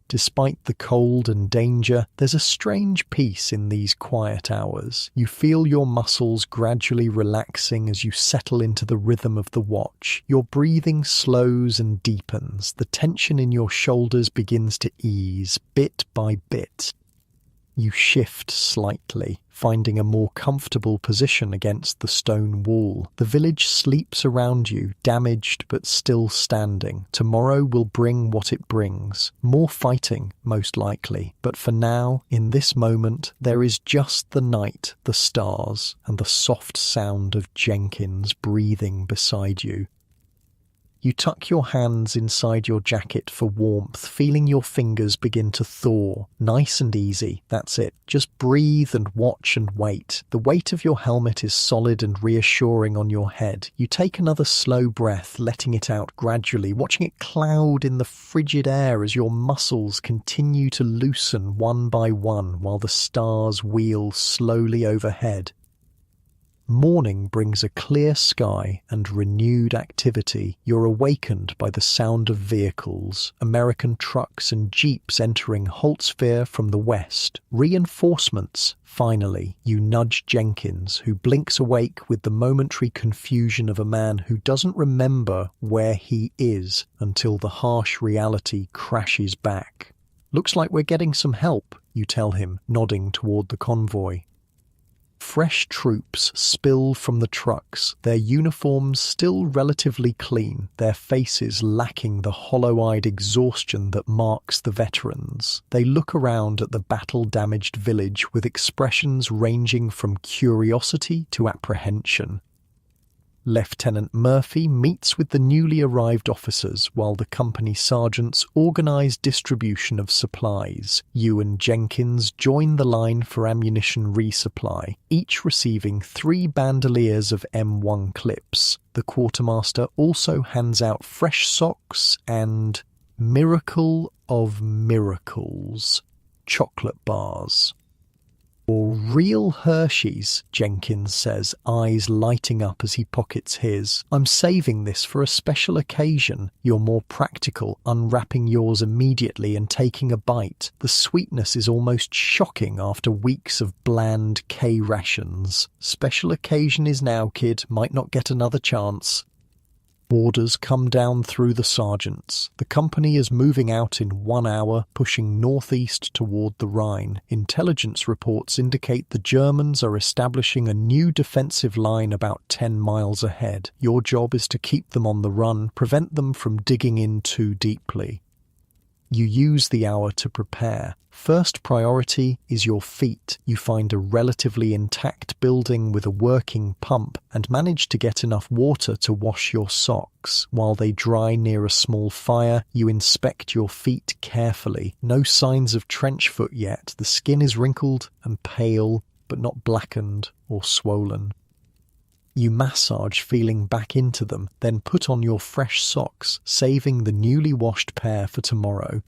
Despite the cold and danger, there's a strange peace in these quiet hours. You feel your muscles gradually relaxing as you settle into the rhythm of the watch. Your breathing slows and deepens. The tension in your shoulders begins to ease, bit by bit. You shift slightly, finding a more comfortable position against the stone wall. The village sleeps around you, damaged but still standing. Tomorrow will bring what it brings. More fighting, most likely. But for now, in this moment, there is just the night, the stars, and the soft sound of Jenkins breathing beside you. You tuck your hands inside your jacket for warmth, feeling your fingers begin to thaw. Nice and easy, that's it. Just breathe and watch and wait. The weight of your helmet is solid and reassuring on your head. You take another slow breath, letting it out gradually, watching it cloud in the frigid air as your muscles continue to loosen one by one while the stars wheel slowly overhead. Morning brings a clear sky and renewed activity. You're awakened by the sound of vehicles, American trucks and jeeps entering Holtzville from the west. Reinforcements, finally. You nudge Jenkins, who blinks awake with the momentary confusion of a man who doesn't remember where he is until the harsh reality crashes back. Looks like we're getting some help, you tell him, nodding toward the convoy. Fresh troops spill from the trucks, their uniforms still relatively clean, their faces lacking the hollow-eyed exhaustion that marks the veterans. They look around at the battle-damaged village with expressions ranging from curiosity to apprehension. Lieutenant Murphy meets with the newly arrived officers while the company sergeants organize distribution of supplies. You and Jenkins join the line for ammunition resupply, each receiving 3 bandoliers of M1 clips. The quartermaster also hands out fresh socks and, miracle of miracles, chocolate bars. "Or real Hershey's," Jenkins says, eyes lighting up as he pockets his. "I'm saving this for a special occasion." You're more practical, unwrapping yours immediately and taking a bite. The sweetness is almost shocking after weeks of bland K rations. "Special occasion is now, kid. Might not get another chance." Orders come down through the sergeants. The company is moving out in 1 hour, pushing northeast toward the Rhine. Intelligence reports indicate the Germans are establishing a new defensive line about 10 miles ahead. Your job is to keep them on the run, prevent them from digging in too deeply. You use the hour to prepare. First priority is your feet. You find a relatively intact building with a working pump and manage to get enough water to wash your socks. While they dry near a small fire, you inspect your feet carefully. No signs of trench foot yet. The skin is wrinkled and pale, but not blackened or swollen. You massage feeling back into them, then put on your fresh socks, saving the newly washed pair for tomorrow.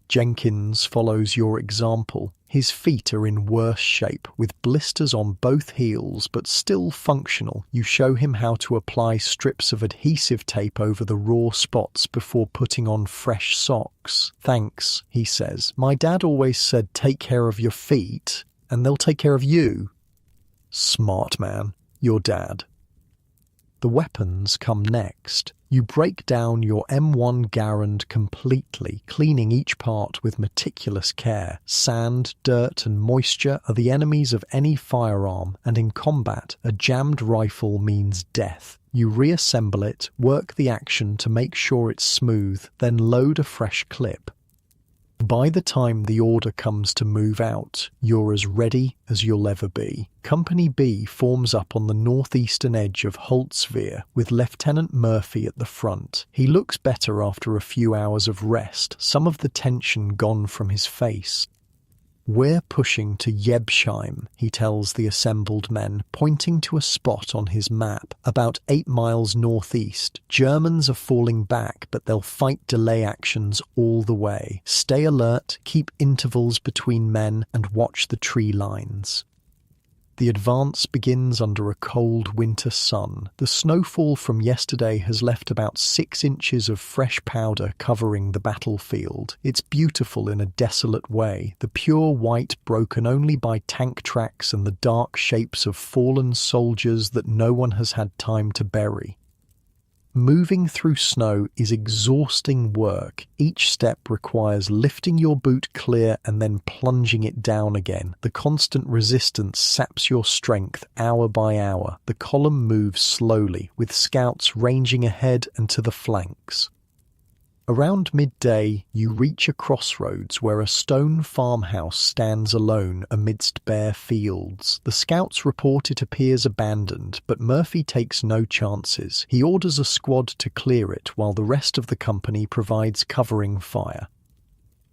Jenkins follows your example. His feet are in worse shape, with blisters on both heels, but still functional. You show him how to apply strips of adhesive tape over the raw spots before putting on fresh socks. "Thanks," he says. "My dad always said take care of your feet, and they'll take care of you." Smart man. Your dad. The weapons come next. You break down your M1 Garand completely, cleaning each part with meticulous care. Sand, dirt, and moisture are the enemies of any firearm, and in combat, a jammed rifle means death. You reassemble it, work the action to make sure it's smooth, then load a fresh clip. By the time the order comes to move out, you're as ready as you'll ever be. Company B forms up on the northeastern edge of Holtzville, with Lieutenant Murphy at the front. He looks better after a few hours of rest, some of the tension gone from his face. "We're pushing to Jebsheim," he tells the assembled men, pointing to a spot on his map, about 8 miles northeast. "Germans are falling back, but they'll fight delay actions all the way. Stay alert, keep intervals between men, and watch the tree lines." The advance begins under a cold winter sun. The snowfall from yesterday has left about 6 inches of fresh powder covering the battlefield. It's beautiful in a desolate way, the pure white broken only by tank tracks and the dark shapes of fallen soldiers that no one has had time to bury. Moving through snow is exhausting work. Each step requires lifting your boot clear and then plunging it down again. The constant resistance saps your strength hour by hour. The column moves slowly, with scouts ranging ahead and to the flanks. Around midday, you reach a crossroads where a stone farmhouse stands alone amidst bare fields. The scouts report it appears abandoned, but Murphy takes no chances. He orders a squad to clear it while the rest of the company provides covering fire.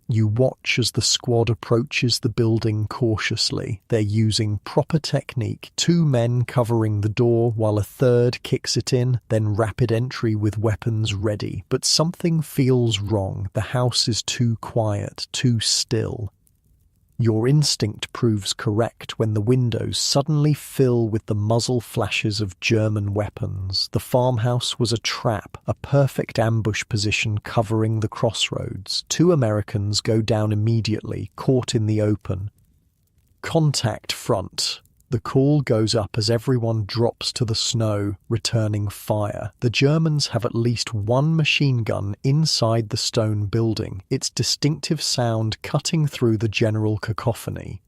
You watch as the squad approaches the building cautiously. They're using proper technique, 2 men covering the door while a third kicks it in, then rapid entry with weapons ready. But something feels wrong. The house is too quiet, too still. Your instinct proves correct when the windows suddenly fill with the muzzle flashes of German weapons. The farmhouse was a trap, a perfect ambush position covering the crossroads. 2 Americans go down immediately, caught in the open. Contact front. The call goes up as everyone drops to the snow, returning fire. The Germans have at least 1 machine gun inside the stone building, its distinctive sound cutting through the general cacophony.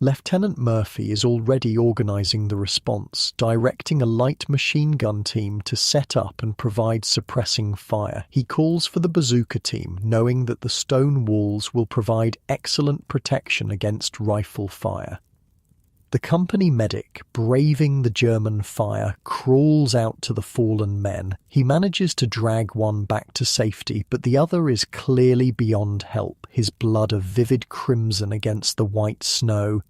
Lieutenant Murphy is already organizing the response, directing a light machine gun team to set up and provide suppressing fire. He calls for the bazooka team, knowing that the stone walls will provide excellent protection against rifle fire. The company medic, braving the German fire, crawls out to the fallen men. He manages to drag one back to safety, but the other is clearly beyond help, his blood a vivid crimson against the white snow.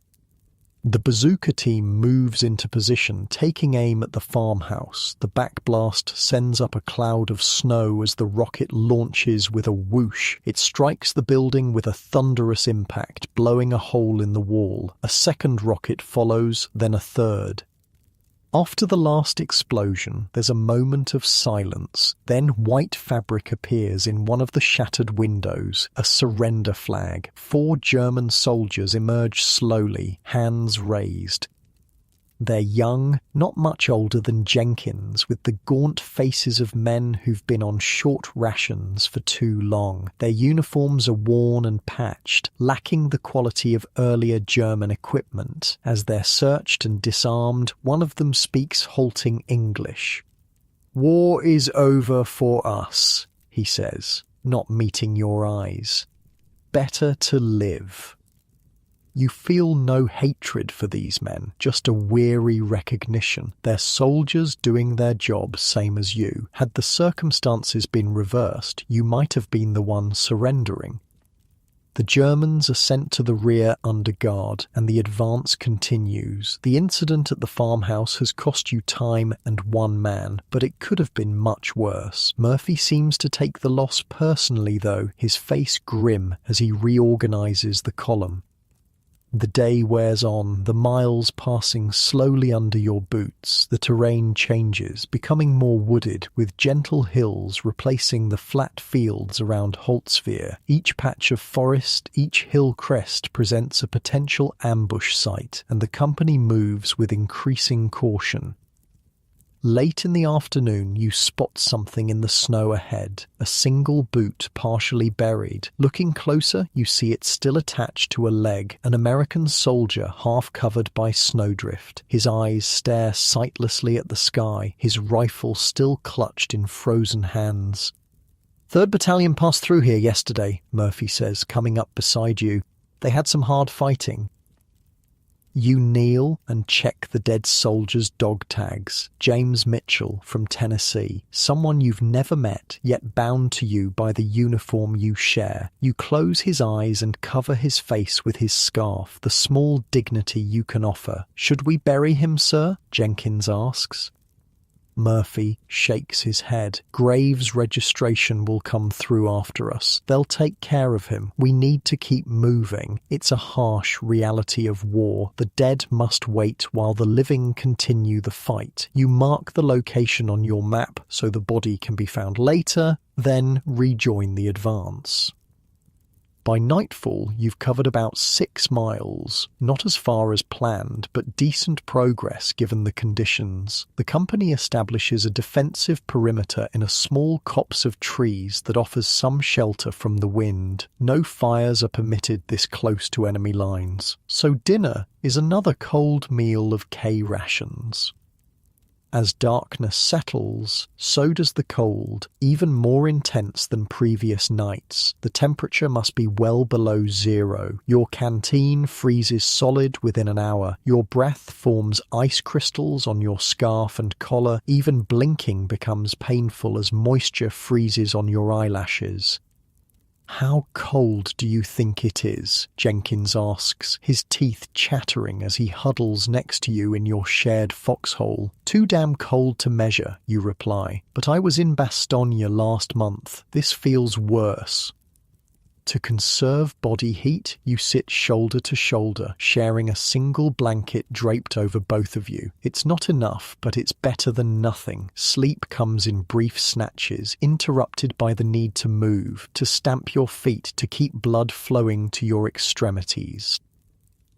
The bazooka team moves into position, taking aim at the farmhouse. The backblast sends up a cloud of snow as the rocket launches with a whoosh. It strikes the building with a thunderous impact, blowing a hole in the wall. A second rocket follows, then a third. After the last explosion, there's a moment of silence. Then white fabric appears in one of the shattered windows, a surrender flag. 4 German soldiers emerge slowly, hands raised. They're young, not much older than Jenkins, with the gaunt faces of men who've been on short rations for too long. Their uniforms are worn and patched, lacking the quality of earlier German equipment. As they're searched and disarmed, one of them speaks halting English. "War is over for us," he says, not meeting your eyes. "Better to live." You feel no hatred for these men, just a weary recognition. They're soldiers doing their job same as you. Had the circumstances been reversed, you might have been the one surrendering. The Germans are sent to the rear under guard, and the advance continues. The incident at the farmhouse has cost you time and 1 man, but it could have been much worse. Murphy seems to take the loss personally, though, his face grim as he reorganizes the column. The day wears on, the miles passing slowly under your boots. The terrain changes, becoming more wooded, with gentle hills replacing the flat fields around Holtzwihr. Each patch of forest, each hill crest presents a potential ambush site, and the company moves with increasing caution. Late in the afternoon, you spot something in the snow ahead, a single boot partially buried. Looking closer, you see it still attached to a leg, an American soldier half covered by snowdrift. His eyes stare sightlessly at the sky, his rifle still clutched in frozen hands. "3rd Battalion passed through here yesterday," Murphy says, coming up beside you. "They had some hard fighting." You kneel and check the dead soldiers' dog tags. James Mitchell from Tennessee, someone you've never met, yet bound to you by the uniform you share. You close his eyes and cover his face with his scarf, the small dignity you can offer. "Should we bury him, sir?" Jenkins asks. Murphy shakes his head. "Graves registration will come through after us. They'll take care of him. We need to keep moving. It's a harsh reality of war. The dead must wait while the living continue the fight. You mark the location on your map so the body can be found later, then rejoin the advance." By nightfall, you've covered about 6 miles. Not as far as planned, but decent progress given the conditions. The company establishes a defensive perimeter in a small copse of trees that offers some shelter from the wind. No fires are permitted this close to enemy lines. So dinner is another cold meal of K rations. As darkness settles, so does the cold, even more intense than previous nights. The temperature must be well below 0. Your canteen freezes solid within an hour. Your breath forms ice crystals on your scarf and collar. Even blinking becomes painful as moisture freezes on your eyelashes. "How cold do you think it is?" Jenkins asks, his teeth chattering as he huddles next to you in your shared foxhole. "Too damn cold to measure," you reply. "But I was in Bastogne last month. This feels worse." To conserve body heat, you sit shoulder to shoulder, sharing a single blanket draped over both of you. It's not enough, but it's better than nothing. Sleep comes in brief snatches, interrupted by the need to move, to stamp your feet, to keep blood flowing to your extremities.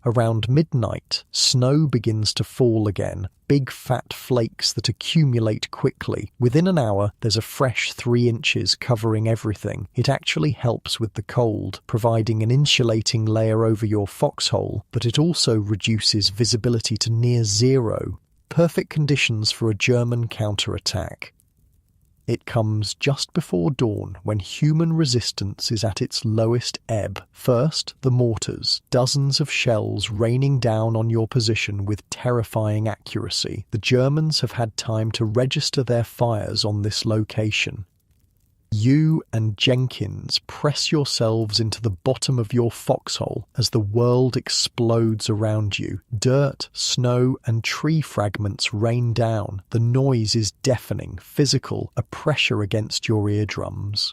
Around midnight, snow begins to fall again, big fat flakes that accumulate quickly. Within an hour, there's a fresh 3 inches covering everything. It actually helps with the cold, providing an insulating layer over your foxhole, but it also reduces visibility to near 0. Perfect conditions for a German counterattack. It comes just before dawn, when human resistance is at its lowest ebb. First, the mortars, dozens of shells raining down on your position with terrifying accuracy. The Germans have had time to register their fires on this location. You and Jenkins press yourselves into the bottom of your foxhole as the world explodes around you. Dirt, snow, and tree fragments rain down. The noise is deafening, physical, a pressure against your eardrums.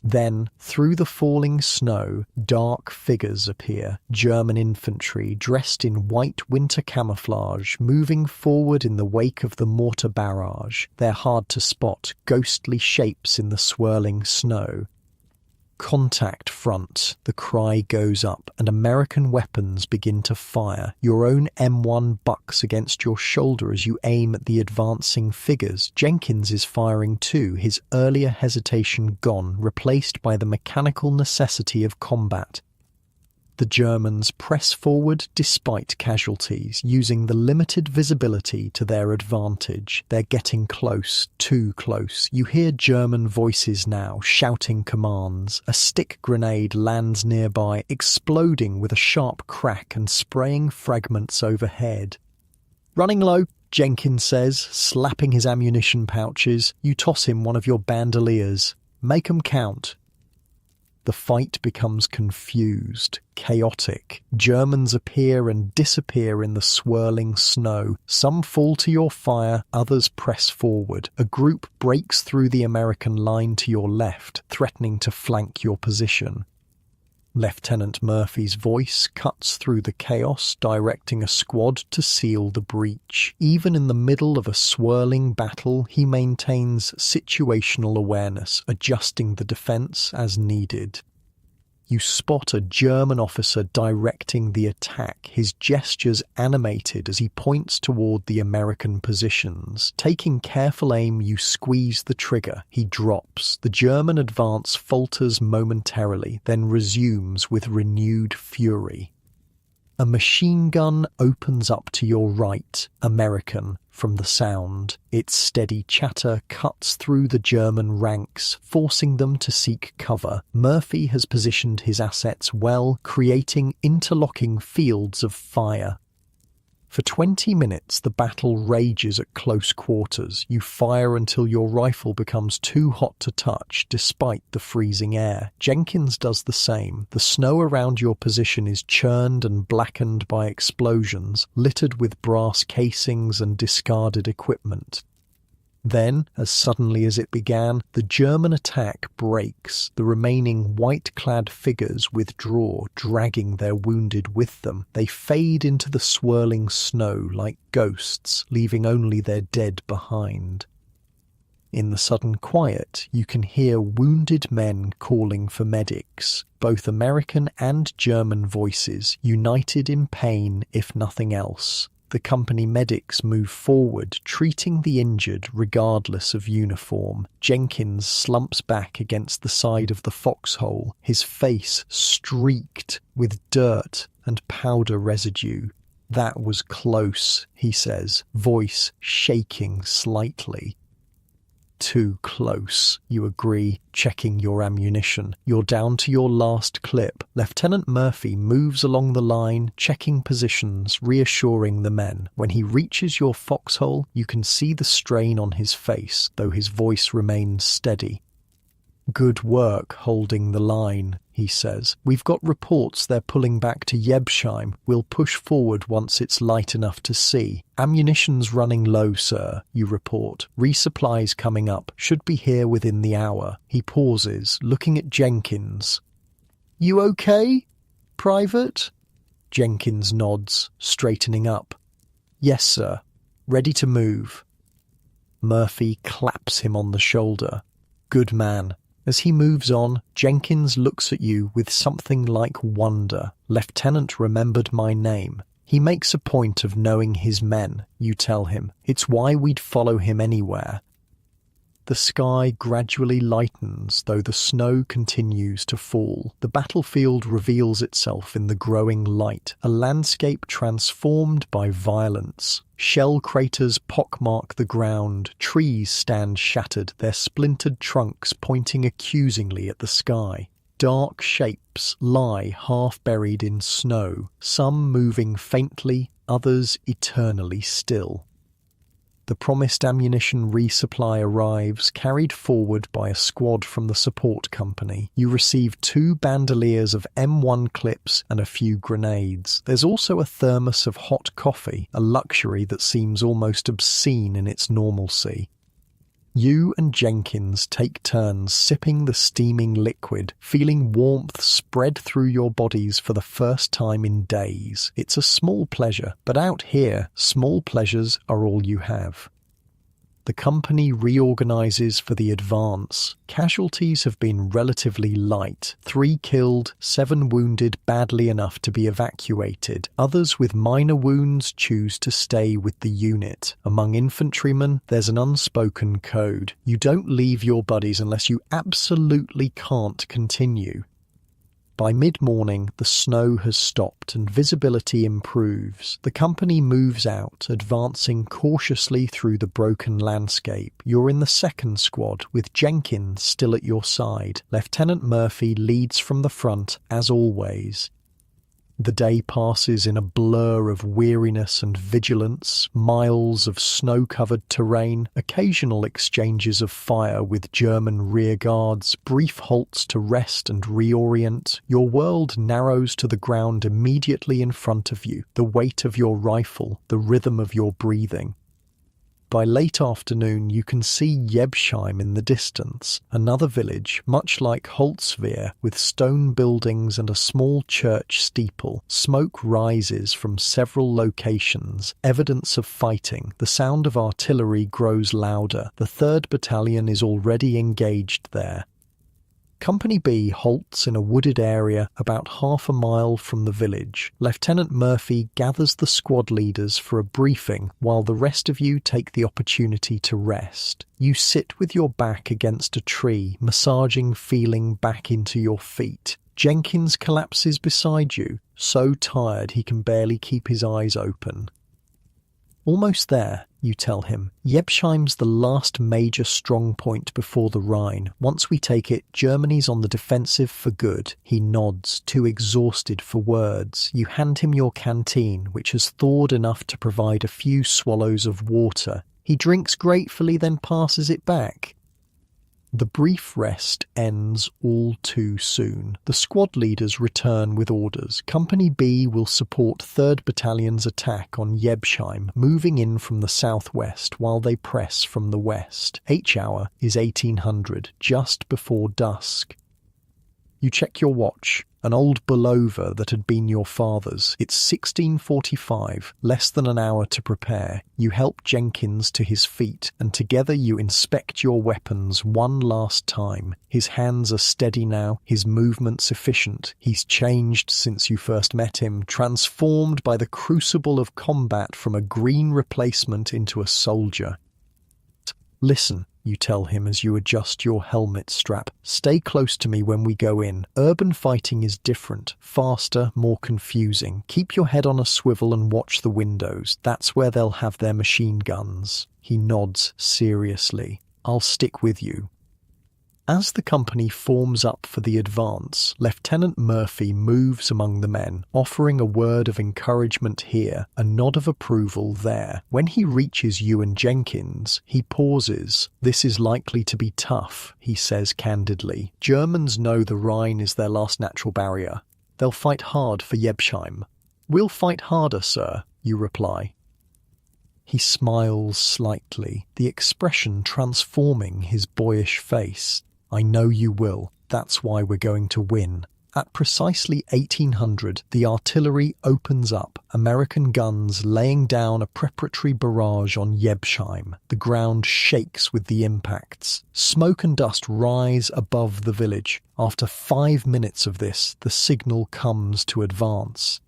Then, through the falling snow, dark figures appear. German infantry, dressed in white winter camouflage, moving forward in the wake of the mortar barrage. They're hard to spot, ghostly shapes in the swirling snow. "Contact front," the cry goes up, and American weapons begin to fire. Your own M1 bucks against your shoulder as you aim at the advancing figures. Jenkins is firing too, his earlier hesitation gone, replaced by the mechanical necessity of combat. The Germans press forward despite casualties, using the limited visibility to their advantage. They're getting close, too close. You hear German voices now, shouting commands. A stick grenade lands nearby, exploding with a sharp crack and spraying fragments overhead. "Running low," Jenkins says, slapping his ammunition pouches. You toss him one of your bandoliers. "Make 'em count." The fight becomes confused, chaotic. Germans appear and disappear in the swirling snow. Some fall to your fire, others press forward. A group breaks through the American line to your left, threatening to flank your position. Lieutenant Murphy's voice cuts through the chaos, directing a squad to seal the breach. Even in the middle of a swirling battle, he maintains situational awareness, adjusting the defense as needed. You spot a German officer directing the attack, his gestures animated as he points toward the American positions. Taking careful aim, you squeeze the trigger. He drops. The German advance falters momentarily, then resumes with renewed fury. A machine gun opens up to your right, American, from the sound. Its steady chatter cuts through the German ranks, forcing them to seek cover. Murphy has positioned his assets well, creating interlocking fields of fire. For 20 minutes, the battle rages at close quarters. You fire until your rifle becomes too hot to touch, despite the freezing air. Jenkins does the same. The snow around your position is churned and blackened by explosions, littered with brass casings and discarded equipment. Then, as suddenly as it began, the German attack breaks. The remaining white-clad figures withdraw, dragging their wounded with them. They fade into the swirling snow like ghosts, leaving only their dead behind. In the sudden quiet, you can hear wounded men calling for medics, both American and German voices, united in pain if nothing else. The company medics move forward, treating the injured regardless of uniform. Jenkins slumps back against the side of the foxhole, his face streaked with dirt and powder residue. "That was close," he says, voice shaking slightly. "Too close," you agree, checking your ammunition. You're down to your last clip. Lieutenant Murphy moves along the line, checking positions, reassuring the men. When he reaches your foxhole, you can see the strain on his face, though his voice remains steady. "Good work holding the line," he says. "We've got reports they're pulling back to Jebsheim. We'll push forward once it's light enough to see." "Ammunition's running low, sir," you report. "Resupplies coming up. Should be here within the hour." He pauses, looking at Jenkins. "You okay, Private?" Jenkins nods, straightening up. "Yes, sir. Ready to move." Murphy claps him on the shoulder. "Good man." As he moves on, Jenkins looks at you with something like wonder. "Lieutenant remembered my name. He makes a point of knowing his men," you tell him. "It's why we'd follow him anywhere." The sky gradually lightens, though the snow continues to fall. The battlefield reveals itself in the growing light, a landscape transformed by violence. Shell craters pockmark the ground, trees stand shattered, their splintered trunks pointing accusingly at the sky. Dark shapes lie half buried in snow, some moving faintly, others eternally still. The promised ammunition resupply arrives, carried forward by a squad from the support company. You receive 2 bandoliers of M1 clips and a few grenades. There's also a thermos of hot coffee, a luxury that seems almost obscene in its normalcy. You and Jenkins take turns sipping the steaming liquid, feeling warmth spread through your bodies for the first time in days. It's a small pleasure, but out here, small pleasures are all you have. The company reorganizes for the advance. Casualties have been relatively light. 3 killed, 7 wounded badly enough to be evacuated. Others with minor wounds choose to stay with the unit. Among infantrymen, there's an unspoken code. You don't leave your buddies unless you absolutely can't continue. By mid-morning, the snow has stopped and visibility improves. The company moves out, advancing cautiously through the broken landscape. You're in the second squad, with Jenkins still at your side. Lieutenant Murphy leads from the front, as always. The day passes in a blur of weariness and vigilance, miles of snow-covered terrain, occasional exchanges of fire with German rearguards, brief halts to rest and reorient. Your world narrows to the ground immediately in front of you, the weight of your rifle, the rhythm of your breathing. By late afternoon, you can see Jebsheim in the distance, another village, much like Holzwehr, with stone buildings and a small church steeple. Smoke rises from several locations, evidence of fighting. The sound of artillery grows louder. The 3rd Battalion is already engaged there. Company B halts in a wooded area about half a mile from the village. Lieutenant Murphy gathers the squad leaders for a briefing while the rest of you take the opportunity to rest. You sit with your back against a tree, massaging feeling back into your feet. Jenkins collapses beside you, so tired he can barely keep his eyes open. "Almost there," you tell him. "Jebsheim's the last major strong point before the Rhine. Once we take it, Germany's on the defensive for good." He nods, too exhausted for words. You hand him your canteen, which has thawed enough to provide a few swallows of water. He drinks gratefully, then passes it back. The brief rest ends all too soon. The squad leaders return with orders. Company B will support 3rd Battalion's attack on Jebsheim, moving in from the southwest while they press from the west. H hour is 1800, just before dusk. You check your watch, an old Bulova that had been your father's. It's 16:45, less than an hour to prepare. You help Jenkins to his feet, and together you inspect your weapons one last time. His hands are steady now, his movements efficient. He's changed since you first met him, transformed by the crucible of combat from a green replacement into a soldier. Listen, you tell him as you adjust your helmet strap. Stay close to me when we go in. Urban fighting is different, faster, more confusing. Keep your head on a swivel and watch the windows. That's where they'll have their machine guns. He nods seriously. I'll stick with you. As the company forms up for the advance, Lieutenant Murphy moves among the men, offering a word of encouragement here, a nod of approval there. When he reaches you and Jenkins, he pauses. This is likely to be tough, he says candidly. Germans know the Rhine is their last natural barrier. They'll fight hard for Jebsheim. We'll fight harder, sir, you reply. He smiles slightly, the expression transforming his boyish face. I know you will. That's why we're going to win. At precisely 1800, the artillery opens up, American guns laying down a preparatory barrage on Jebsheim. The ground shakes with the impacts. Smoke and dust rise above the village. After 5 minutes of this, the signal comes to advance.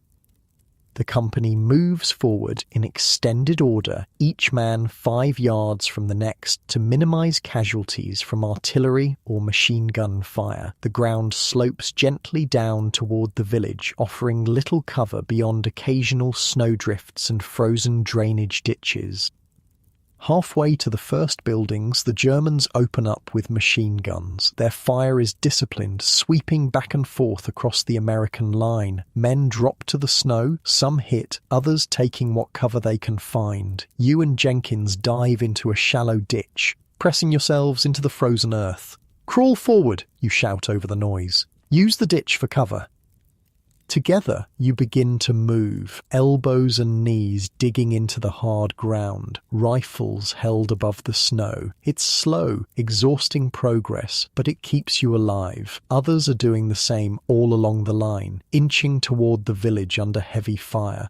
The company moves forward in extended order, each man 5 yards from the next, to minimize casualties from artillery or machine gun fire. The ground slopes gently down toward the village, offering little cover beyond occasional snowdrifts and frozen drainage ditches. Halfway to the first buildings, the Germans open up with machine guns. Their fire is disciplined, sweeping back and forth across the American line. Men drop to the snow, some hit, others taking what cover they can find. You and Jenkins dive into a shallow ditch, pressing yourselves into the frozen earth. Crawl forward, you shout over the noise. Use the ditch for cover. Together, you begin to move, elbows and knees digging into the hard ground, rifles held above the snow. It's slow, exhausting progress, but it keeps you alive. Others are doing the same all along the line, inching toward the village under heavy fire.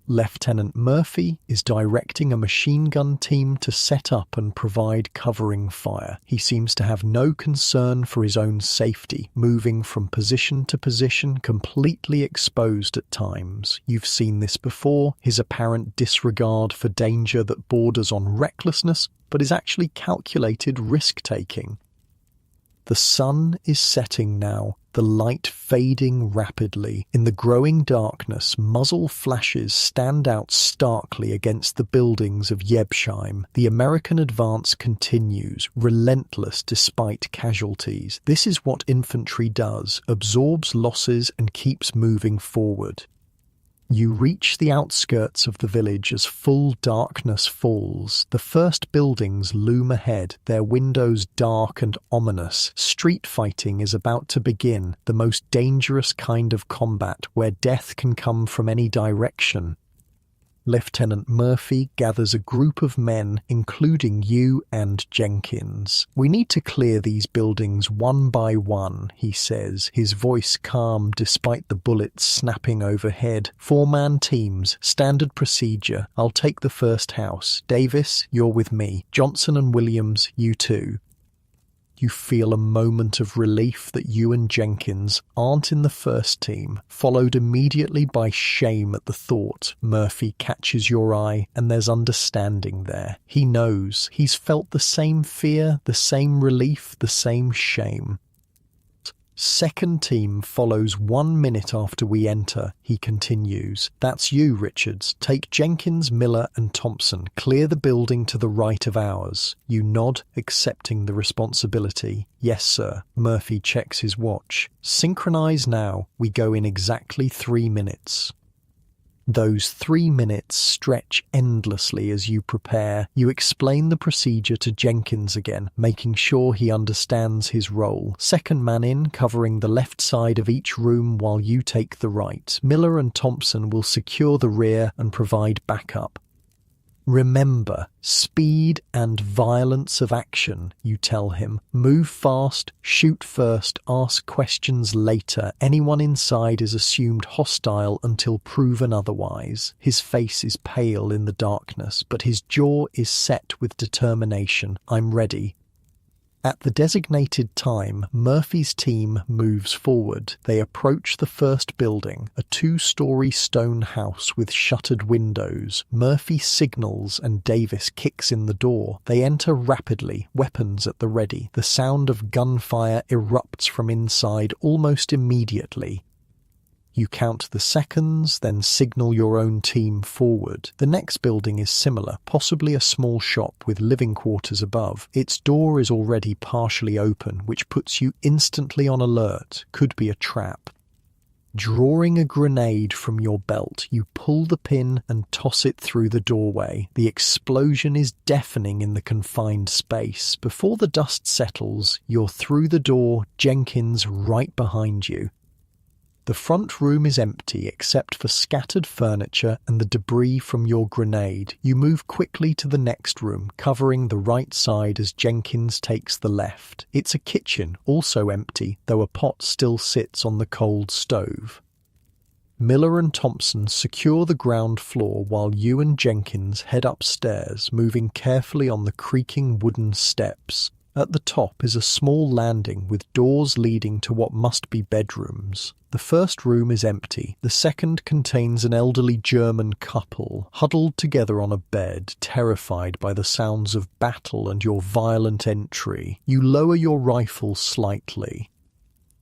Lieutenant Murphy is directing a machine gun team to set up and provide covering fire. He seems to have no concern for his own safety, moving from position to position, completely exposed at times. You've seen this before, his apparent disregard for danger that borders on recklessness, but is actually calculated risk-taking. The sun is setting now, the light fading rapidly. In the growing darkness, muzzle flashes stand out starkly against the buildings of Jebsheim. The American advance continues, relentless despite casualties. This is what infantry does, absorbs losses and keeps moving forward. You reach the outskirts of the village as full darkness falls. The first buildings loom ahead, their windows dark and ominous. Street fighting is about to begin, the most dangerous kind of combat, where death can come from any direction. Lieutenant Murphy gathers a group of men, including you and Jenkins. We need to clear these buildings one by one, he says, his voice calm despite the bullets snapping overhead. 4-man teams, standard procedure. I'll take the first house. Davis, you're with me. Johnson and Williams, you too. You feel a moment of relief that you and Jenkins aren't in the first team, followed immediately by shame at the thought. Murphy catches your eye, and there's understanding there. He knows. He's felt the same fear, the same relief, the same shame. Second team follows 1 minute after we enter, he continues. That's you, Richards. Take Jenkins, Miller and Thompson. Clear the building to the right of ours. You nod, accepting the responsibility. Yes, sir. Murphy checks his watch. Synchronize now. We go in exactly 3 minutes. Those 3 minutes stretch endlessly as you prepare. You explain the procedure to Jenkins again, making sure he understands his role. Second man in, covering the left side of each room while you take the right. Miller and Thompson will secure the rear and provide backup. Remember, speed and violence of action, you tell him. Move fast, shoot first, ask questions later. Anyone inside is assumed hostile until proven otherwise. His face is pale in the darkness, but his jaw is set with determination. I'm ready. At the designated time, Murphy's team moves forward. They approach the first building, a 2-story stone house with shuttered windows. Murphy signals and Davis kicks in the door. They enter rapidly, weapons at the ready. The sound of gunfire erupts from inside almost immediately. You count the seconds, then signal your own team forward. The next building is similar, possibly a small shop with living quarters above. Its door is already partially open, which puts you instantly on alert. Could be a trap. Drawing a grenade from your belt, you pull the pin and toss it through the doorway. The explosion is deafening in the confined space. Before the dust settles, you're through the door, Jenkins right behind you. The front room is empty except for scattered furniture and the debris from your grenade. You move quickly to the next room, covering the right side as Jenkins takes the left. It's a kitchen, also empty, though a pot still sits on the cold stove. Miller and Thompson secure the ground floor while you and Jenkins head upstairs, moving carefully on the creaking wooden steps. At the top is a small landing with doors leading to what must be bedrooms. The first room is empty. The second contains an elderly German couple, huddled together on a bed, terrified by the sounds of battle and your violent entry. You lower your rifle slightly.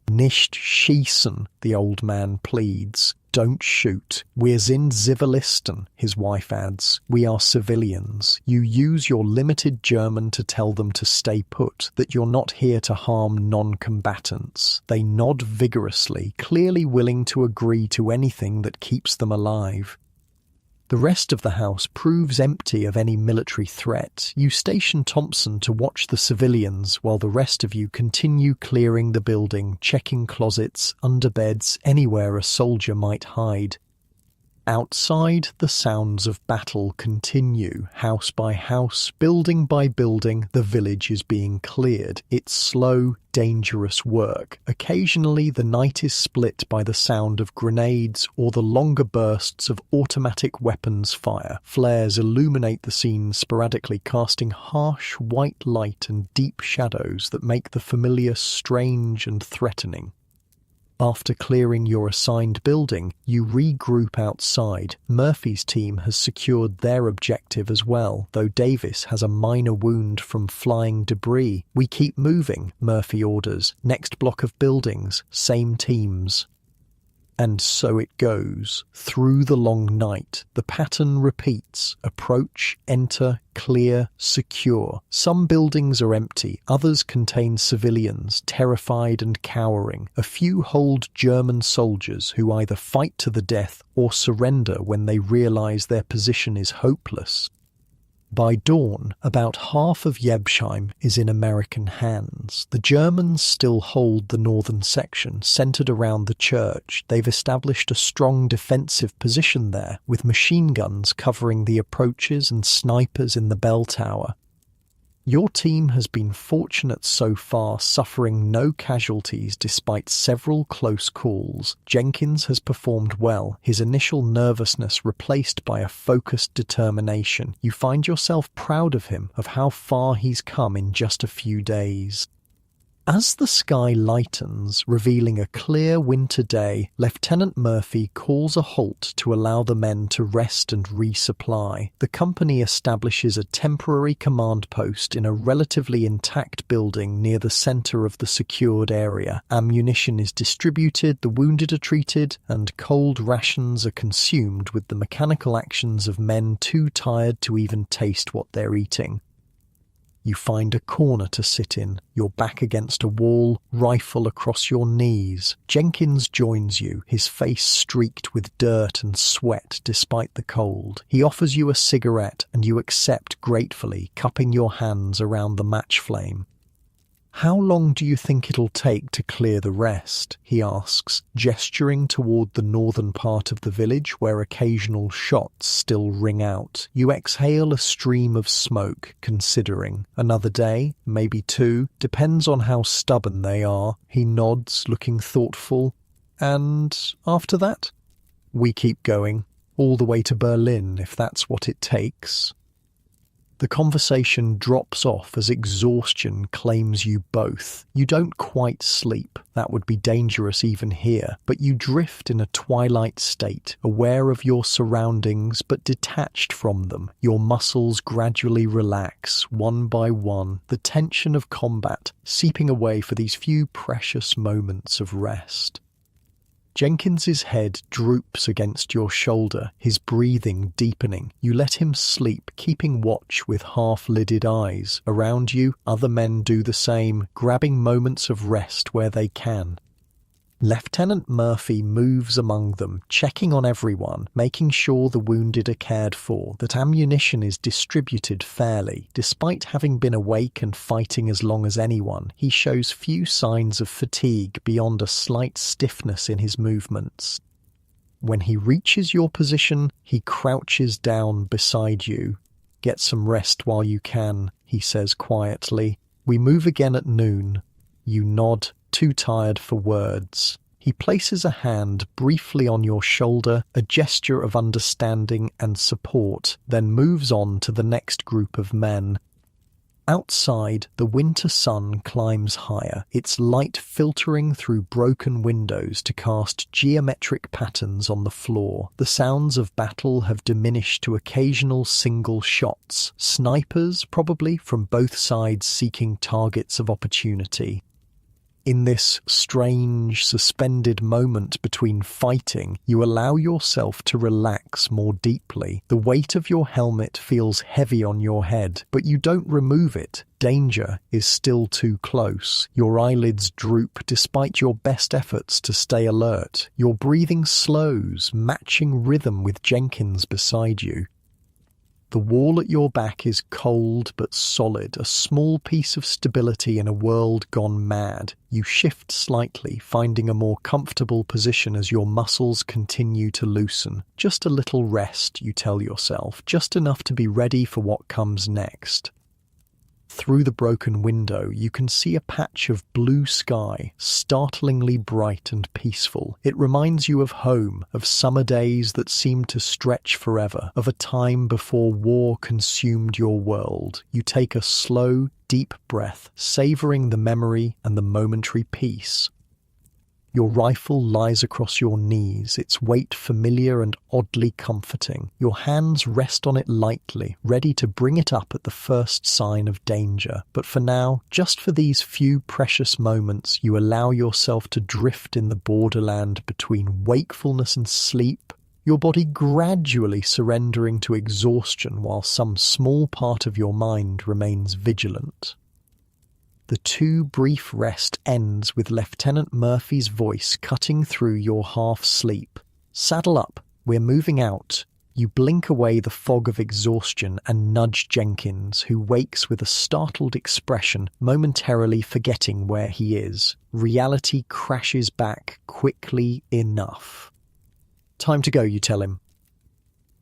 Nicht schießen, the old man pleads. Don't shoot. Wir sind Zivilisten, his wife adds. We are civilians. You use your limited German to tell them to stay put, that you're not here to harm non-combatants. They nod vigorously, clearly willing to agree to anything that keeps them alive. The rest of the house proves empty of any military threat. You station Thompson to watch the civilians while the rest of you continue clearing the building, checking closets, underbeds, anywhere a soldier might hide. Outside, the sounds of battle continue. House by house, building by building, the village is being cleared. It's slow, dangerous work. Occasionally, the night is split by the sound of grenades or the longer bursts of automatic weapons fire. Flares illuminate the scene sporadically, casting harsh white light and deep shadows that make the familiar strange and threatening. After clearing your assigned building, you regroup outside. Murphy's team has secured their objective as well, though Davis has a minor wound from flying debris. We keep moving, Murphy orders. Next block of buildings, same teams. And so it goes. Through the long night, the pattern repeats. Approach, enter, clear, secure. Some buildings are empty, others contain civilians, terrified and cowering. A few hold German soldiers who either fight to the death or surrender when they realize their position is hopeless. By dawn, about half of Jebsheim is in American hands. The Germans still hold the northern section, centered around the church. They've established a strong defensive position there, with machine guns covering the approaches and snipers in the bell tower. Your team has been fortunate so far, suffering no casualties despite several close calls. Jenkins has performed well, his initial nervousness replaced by a focused determination. You find yourself proud of him, of how far he's come in just a few days. As the sky lightens, revealing a clear winter day, Lieutenant Murphy calls a halt to allow the men to rest and resupply. The company establishes a temporary command post in a relatively intact building near the center of the secured area. Ammunition is distributed, the wounded are treated, and cold rations are consumed with the mechanical actions of men too tired to even taste what they're eating. You find a corner to sit in, your back against a wall, rifle across your knees. Jenkins joins you, his face streaked with dirt and sweat despite the cold. He offers you a cigarette and you accept gratefully, cupping your hands around the match flame. "How long do you think it'll take to clear the rest?" he asks, gesturing toward the northern part of the village where occasional shots still ring out. You exhale a stream of smoke, considering. "Another day, maybe 2, depends on how stubborn they are." He nods, looking thoughtful. "And after that?" "We keep going, all the way to Berlin, if that's what it takes." The conversation drops off as exhaustion claims you both. You don't quite sleep. That would be dangerous even here. But you drift in a twilight state, aware of your surroundings but detached from them. Your muscles gradually relax, one by one, the tension of combat seeping away for these few precious moments of rest. Jenkins's head droops against your shoulder, his breathing deepening. You let him sleep, keeping watch with half-lidded eyes. Around you, other men do the same, grabbing moments of rest where they can. Lieutenant Murphy moves among them, checking on everyone, making sure the wounded are cared for, that ammunition is distributed fairly. Despite having been awake and fighting as long as anyone, he shows few signs of fatigue beyond a slight stiffness in his movements. When he reaches your position, he crouches down beside you. "Get some rest while you can," he says quietly. "We move again at noon." You nod, too tired for words. He places a hand briefly on your shoulder, a gesture of understanding and support, then moves on to the next group of men. Outside, the winter sun climbs higher, its light filtering through broken windows to cast geometric patterns on the floor. The sounds of battle have diminished to occasional single shots, snipers probably from both sides seeking targets of opportunity. In this strange, suspended moment between fighting, you allow yourself to relax more deeply. The weight of your helmet feels heavy on your head, but you don't remove it. Danger is still too close. Your eyelids droop despite your best efforts to stay alert. Your breathing slows, matching rhythm with Jenkins beside you. The wall at your back is cold but solid, a small piece of stability in a world gone mad. You shift slightly, finding a more comfortable position as your muscles continue to loosen. Just a little rest, you tell yourself, just enough to be ready for what comes next. Through the broken window, you can see a patch of blue sky, startlingly bright and peaceful. It reminds you of home, of summer days that seem to stretch forever, of a time before war consumed your world. You take a slow, deep breath, savoring the memory and the momentary peace. Your rifle lies across your knees, its weight familiar and oddly comforting. Your hands rest on it lightly, ready to bring it up at the first sign of danger. But for now, just for these few precious moments, you allow yourself to drift in the borderland between wakefulness and sleep, your body gradually surrendering to exhaustion while some small part of your mind remains vigilant. The too brief rest ends with Lieutenant Murphy's voice cutting through your half-sleep. "Saddle up, we're moving out." You blink away the fog of exhaustion and nudge Jenkins, who wakes with a startled expression, momentarily forgetting where he is. Reality crashes back quickly enough. "Time to go," you tell him.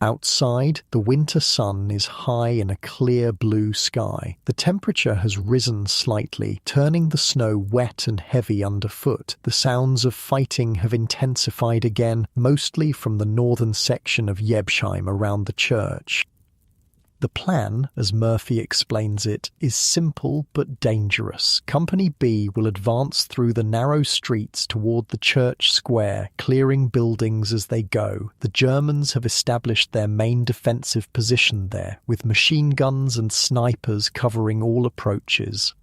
Outside, the winter sun is high in a clear blue sky. The temperature has risen slightly, turning the snow wet and heavy underfoot. The sounds of fighting have intensified again, mostly from the northern section of Jebsheim around the church. The plan, as Murphy explains it, is simple but dangerous. Company B will advance through the narrow streets toward the church square, clearing buildings as they go. The Germans have established their main defensive position there, with machine guns and snipers covering all approaches.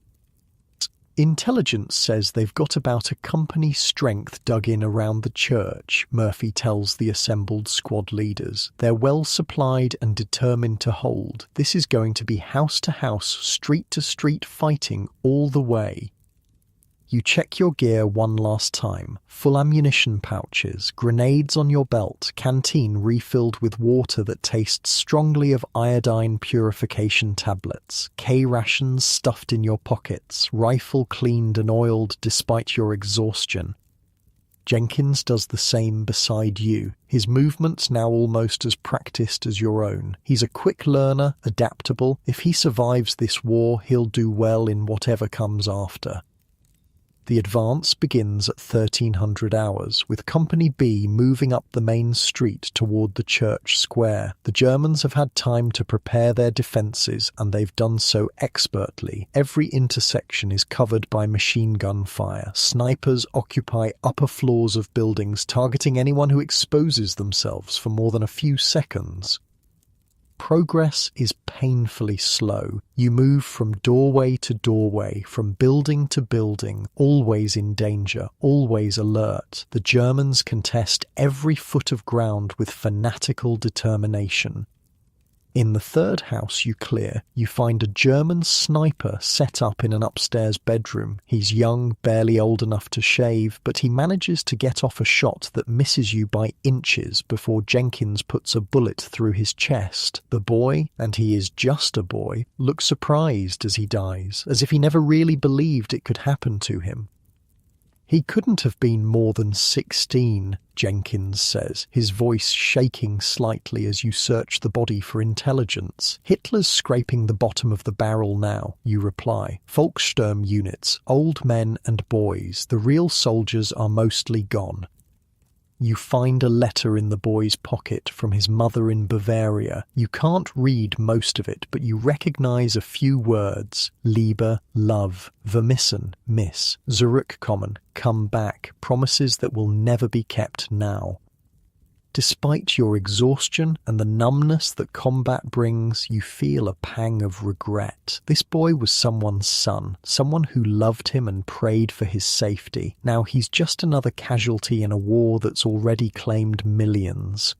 Intelligence says they've got about a company strength dug in around the church, Murphy tells the assembled squad leaders. They're well supplied and determined to hold. This is going to be house to house, street to street fighting all the way. You check your gear one last time. Full ammunition pouches, grenades on your belt, canteen refilled with water that tastes strongly of iodine purification tablets, K-rations stuffed in your pockets, rifle cleaned and oiled despite your exhaustion. Jenkins does the same beside you, his movements now almost as practiced as your own. He's a quick learner, adaptable. If he survives this war, he'll do well in whatever comes after. The advance begins at 1300 hours, with Company B moving up the main street toward the church square. The Germans have had time to prepare their defences, and they've done so expertly. Every intersection is covered by machine gun fire. Snipers occupy upper floors of buildings, targeting anyone who exposes themselves for more than a few seconds. Progress is painfully slow. You move from doorway to doorway, from building to building, always in danger, always alert. The Germans contest every foot of ground with fanatical determination. In the third house you clear, you find a German sniper set up in an upstairs bedroom. He's young, barely old enough to shave, but he manages to get off a shot that misses you by inches before Jenkins puts a bullet through his chest. The boy, and he is just a boy, looks surprised as he dies, as if he never really believed it could happen to him. He couldn't have been more than 16, Jenkins says, his voice shaking slightly as you search the body for intelligence. Hitler's scraping the bottom of the barrel now, you reply. Volkssturm units, old men and boys. The real soldiers are mostly gone. You find a letter in the boy's pocket from his mother in Bavaria. You can't read most of it, but you recognize a few words. Liebe, love, vermissen, miss, zurückkommen, come back, promises that will never be kept now. Despite your exhaustion and the numbness that combat brings, you feel a pang of regret. This boy was someone's son, someone who loved him and prayed for his safety. Now he's just another casualty in a war that's already claimed millions.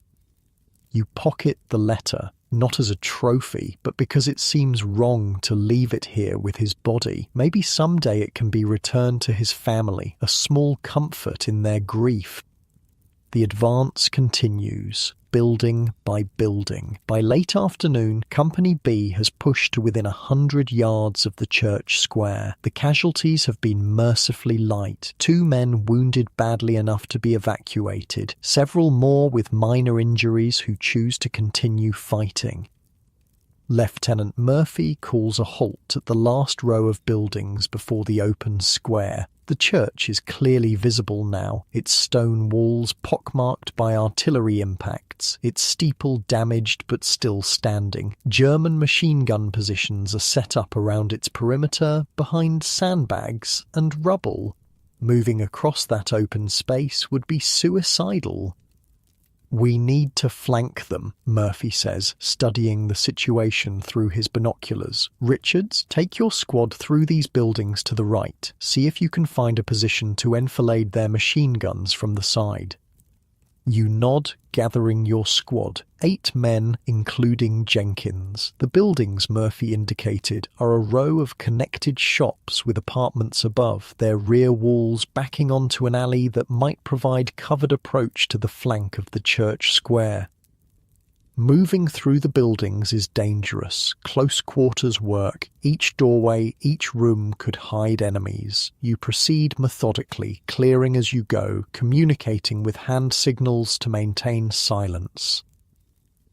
You pocket the letter, not as a trophy, but because it seems wrong to leave it here with his body. Maybe someday it can be returned to his family, a small comfort in their grief. The advance continues, building by building. By late afternoon, Company B has pushed to within 100 yards of the church square. The casualties have been mercifully light. 2 men wounded badly enough to be evacuated, several more with minor injuries who choose to continue fighting. Lieutenant Murphy calls a halt at the last row of buildings before the open square. The church is clearly visible now, its stone walls pockmarked by artillery impacts, its steeple damaged but still standing. German machine gun positions are set up around its perimeter behind sandbags and rubble. Moving across that open space would be suicidal. We need to flank them, Murphy says, studying the situation through his binoculars. Richards, take your squad through these buildings to the right. See if you can find a position to enfilade their machine guns from the side. You nod, gathering your squad. 8 men, including Jenkins. The buildings Murphy indicated are a row of connected shops with apartments above, their rear walls backing onto an alley that might provide covered approach to the flank of the church square. Moving through the buildings is dangerous. Close quarters work. Each doorway, each room could hide enemies. You proceed methodically, clearing as you go, communicating with hand signals to maintain silence.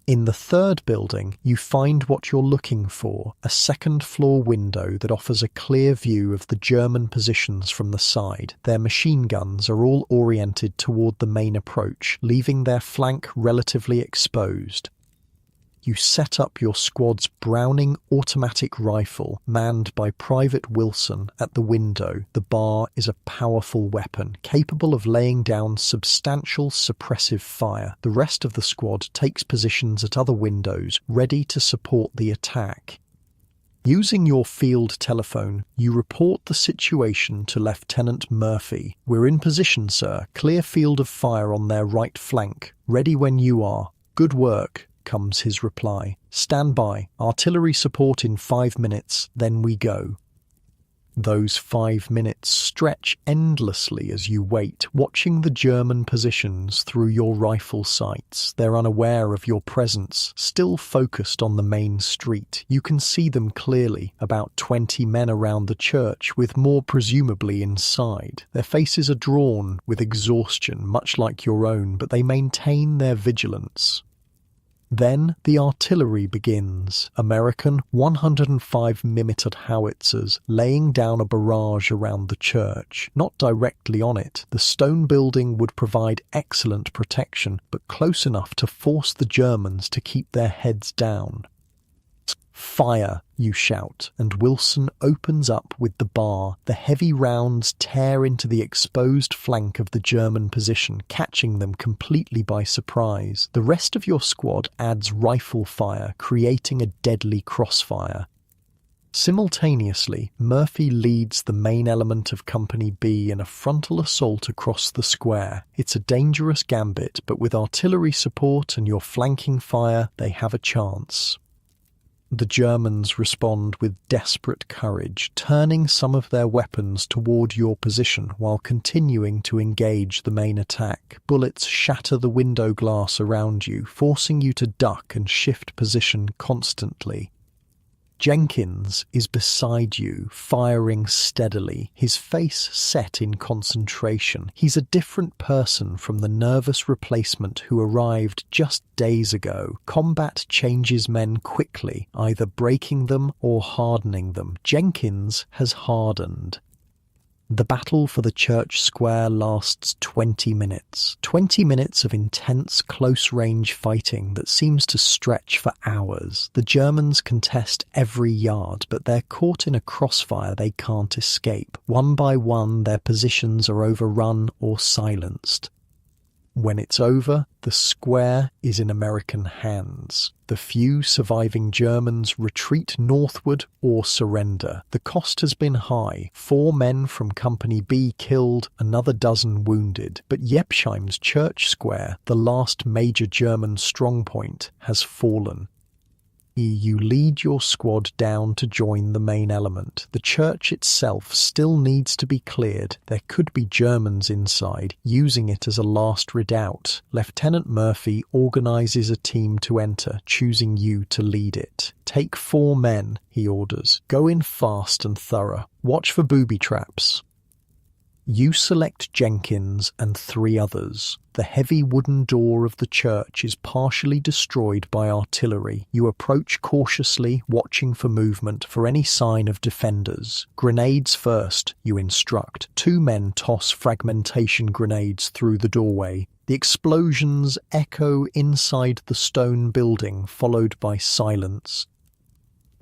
In the third building, you find what you're looking for, a second-floor window that offers a clear view of the German positions from the side. Their machine guns are all oriented toward the main approach, leaving their flank relatively exposed. You set up your squad's Browning automatic rifle, manned by Private Wilson, at the window. The bar is a powerful weapon, capable of laying down substantial suppressive fire. The rest of the squad takes positions at other windows, ready to support the attack. Using your field telephone, you report the situation to Lieutenant Murphy. "We're in position, sir. Clear field of fire on their right flank. Ready when you are." "Good work," comes his reply. "Stand by. Artillery support in 5 minutes, then we go." Those 5 minutes stretch endlessly as you wait, watching the German positions through your rifle sights. They're unaware of your presence, still focused on the main street. You can see them clearly, about 20 men around the church, with more presumably inside. Their faces are drawn with exhaustion, much like your own, but they maintain their vigilance. Then the artillery begins. American 105mm howitzers laying down a barrage around the church. Not directly on it, the stone building would provide excellent protection, but close enough to force the Germans to keep their heads down. "Fire!" you shout, and Wilson opens up with the bar. The heavy rounds tear into the exposed flank of the German position, catching them completely by surprise. The rest of your squad adds rifle fire, creating a deadly crossfire. Simultaneously, Murphy leads the main element of Company B in a frontal assault across the square. It's a dangerous gambit, but with artillery support and your flanking fire, they have a chance. The Germans respond with desperate courage, turning some of their weapons toward your position while continuing to engage the main attack. Bullets shatter the window glass around you, forcing you to duck and shift position constantly. Jenkins is beside you, firing steadily, his face set in concentration. He's a different person from the nervous replacement who arrived just days ago. Combat changes men quickly, either breaking them or hardening them. Jenkins has hardened. The battle for the church square lasts 20 minutes. 20 minutes of intense, close-range fighting that seems to stretch for hours. The Germans contest every yard, but they're caught in a crossfire they can't escape. One by one, their positions are overrun or silenced. When it's over, the square is in American hands. The few surviving Germans retreat northward or surrender. The cost has been high. 4 men from Company B killed, another dozen wounded. But Jepsheim's church square, the last major German strongpoint, has fallen. You lead your squad down to join the main element. The church itself still needs to be cleared. There could be Germans inside, using it as a last redoubt. Lieutenant Murphy organizes a team to enter, choosing you to lead it. "Take 4 men," he orders. "Go in fast and thorough. Watch for booby traps." You select Jenkins and 3 others. The heavy wooden door of the church is partially destroyed by artillery. You approach cautiously, watching for movement, for any sign of defenders. "Grenades first," you instruct. 2 men toss fragmentation grenades through the doorway. The explosions echo inside the stone building, followed by silence.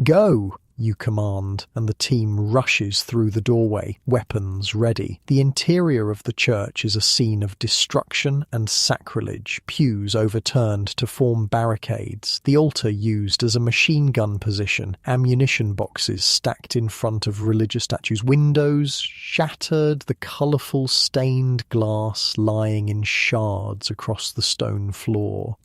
"Go!" you command, and the team rushes through the doorway, weapons ready. The interior of the church is a scene of destruction and sacrilege, pews overturned to form barricades, the altar used as a machine gun position, ammunition boxes stacked in front of religious statues, windows shattered, the colourful stained glass lying in shards across the stone floor.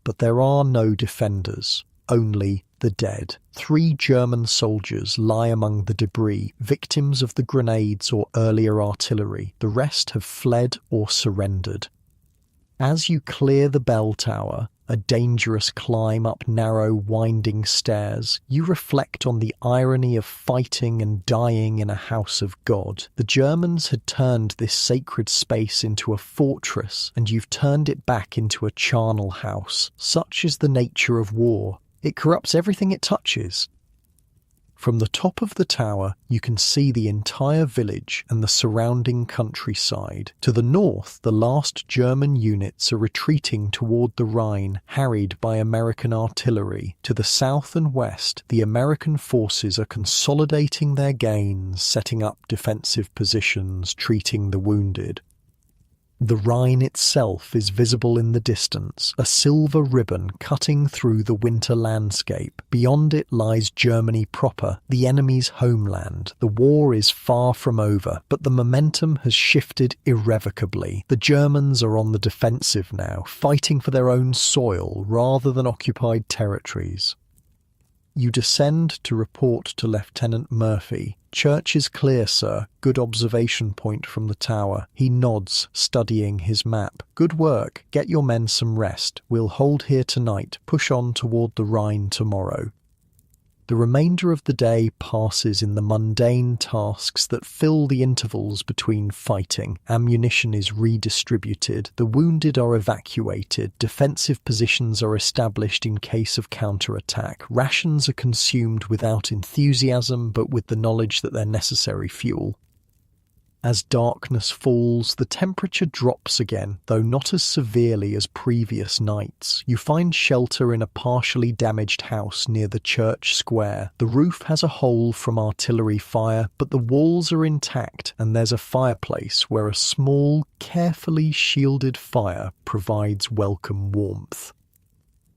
But there are no defenders, only the dead. 3 German soldiers lie among the debris, victims of the grenades or earlier artillery. The rest have fled or surrendered. As you clear the bell tower, a dangerous climb up narrow, winding stairs, you reflect on the irony of fighting and dying in a house of God. The Germans had turned this sacred space into a fortress, and you've turned it back into a charnel house. Such is the nature of war. It corrupts everything it touches. From the top of the tower, you can see the entire village and the surrounding countryside. To the north, the last German units are retreating toward the Rhine, harried by American artillery. To the south and west, the American forces are consolidating their gains, setting up defensive positions, treating the wounded. The Rhine itself is visible in the distance, a silver ribbon cutting through the winter landscape. Beyond it lies Germany proper, the enemy's homeland. The war is far from over, but the momentum has shifted irrevocably. The Germans are on the defensive now, fighting for their own soil rather than occupied territories. You descend to report to Lieutenant Murphy. "Church is clear, sir. Good observation point from the tower." He nods, studying his map. "Good work. Get your men some rest. We'll hold here tonight, push on toward the Rhine tomorrow." The remainder of the day passes in the mundane tasks that fill the intervals between fighting. Ammunition is redistributed, the wounded are evacuated, defensive positions are established in case of counterattack, rations are consumed without enthusiasm but with the knowledge that they're necessary fuel. As darkness falls, the temperature drops again, though not as severely as previous nights. You find shelter in a partially damaged house near the church square. The roof has a hole from artillery fire, but the walls are intact, and there's a fireplace where a small, carefully shielded fire provides welcome warmth.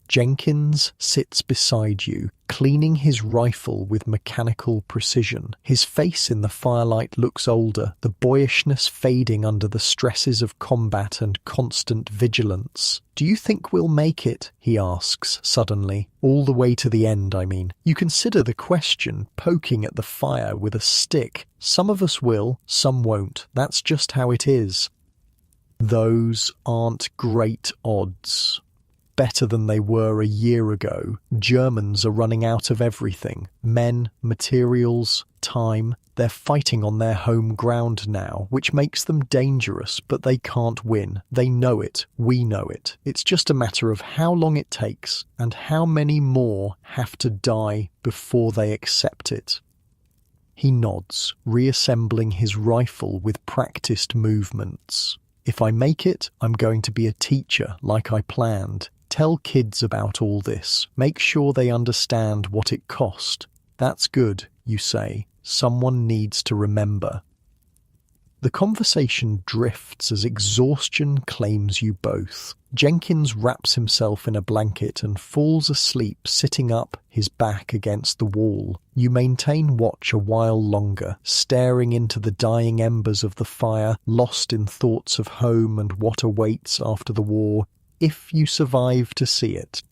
Jenkins sits beside you, cleaning his rifle with mechanical precision. His face in the firelight looks older, the boyishness fading under the stresses of combat and constant vigilance. "Do you think we'll make it?" he asks suddenly. "All the way to the end, I mean." You consider the question, poking at the fire with a stick. "Some of us will, some won't. That's just how it is." Those aren't great odds. Better than they were a year ago. Germans are running out of everything. Men, materials, time. They're fighting on their home ground now, which makes them dangerous, but they can't win. They know it. We know it. It's just a matter of how long it takes and how many more have to die before they accept it. He nods, reassembling his rifle with practiced movements. "If I make it, I'm going to be a teacher like I planned. Tell kids about all this. Make sure they understand what it cost." "That's good," you say. "Someone needs to remember." The conversation drifts as exhaustion claims you both. Jenkins wraps himself in a blanket and falls asleep sitting up, his back against the wall. You maintain watch a while longer, staring into the dying embers of the fire, lost in thoughts of home and what awaits after the war, if you survive to see it.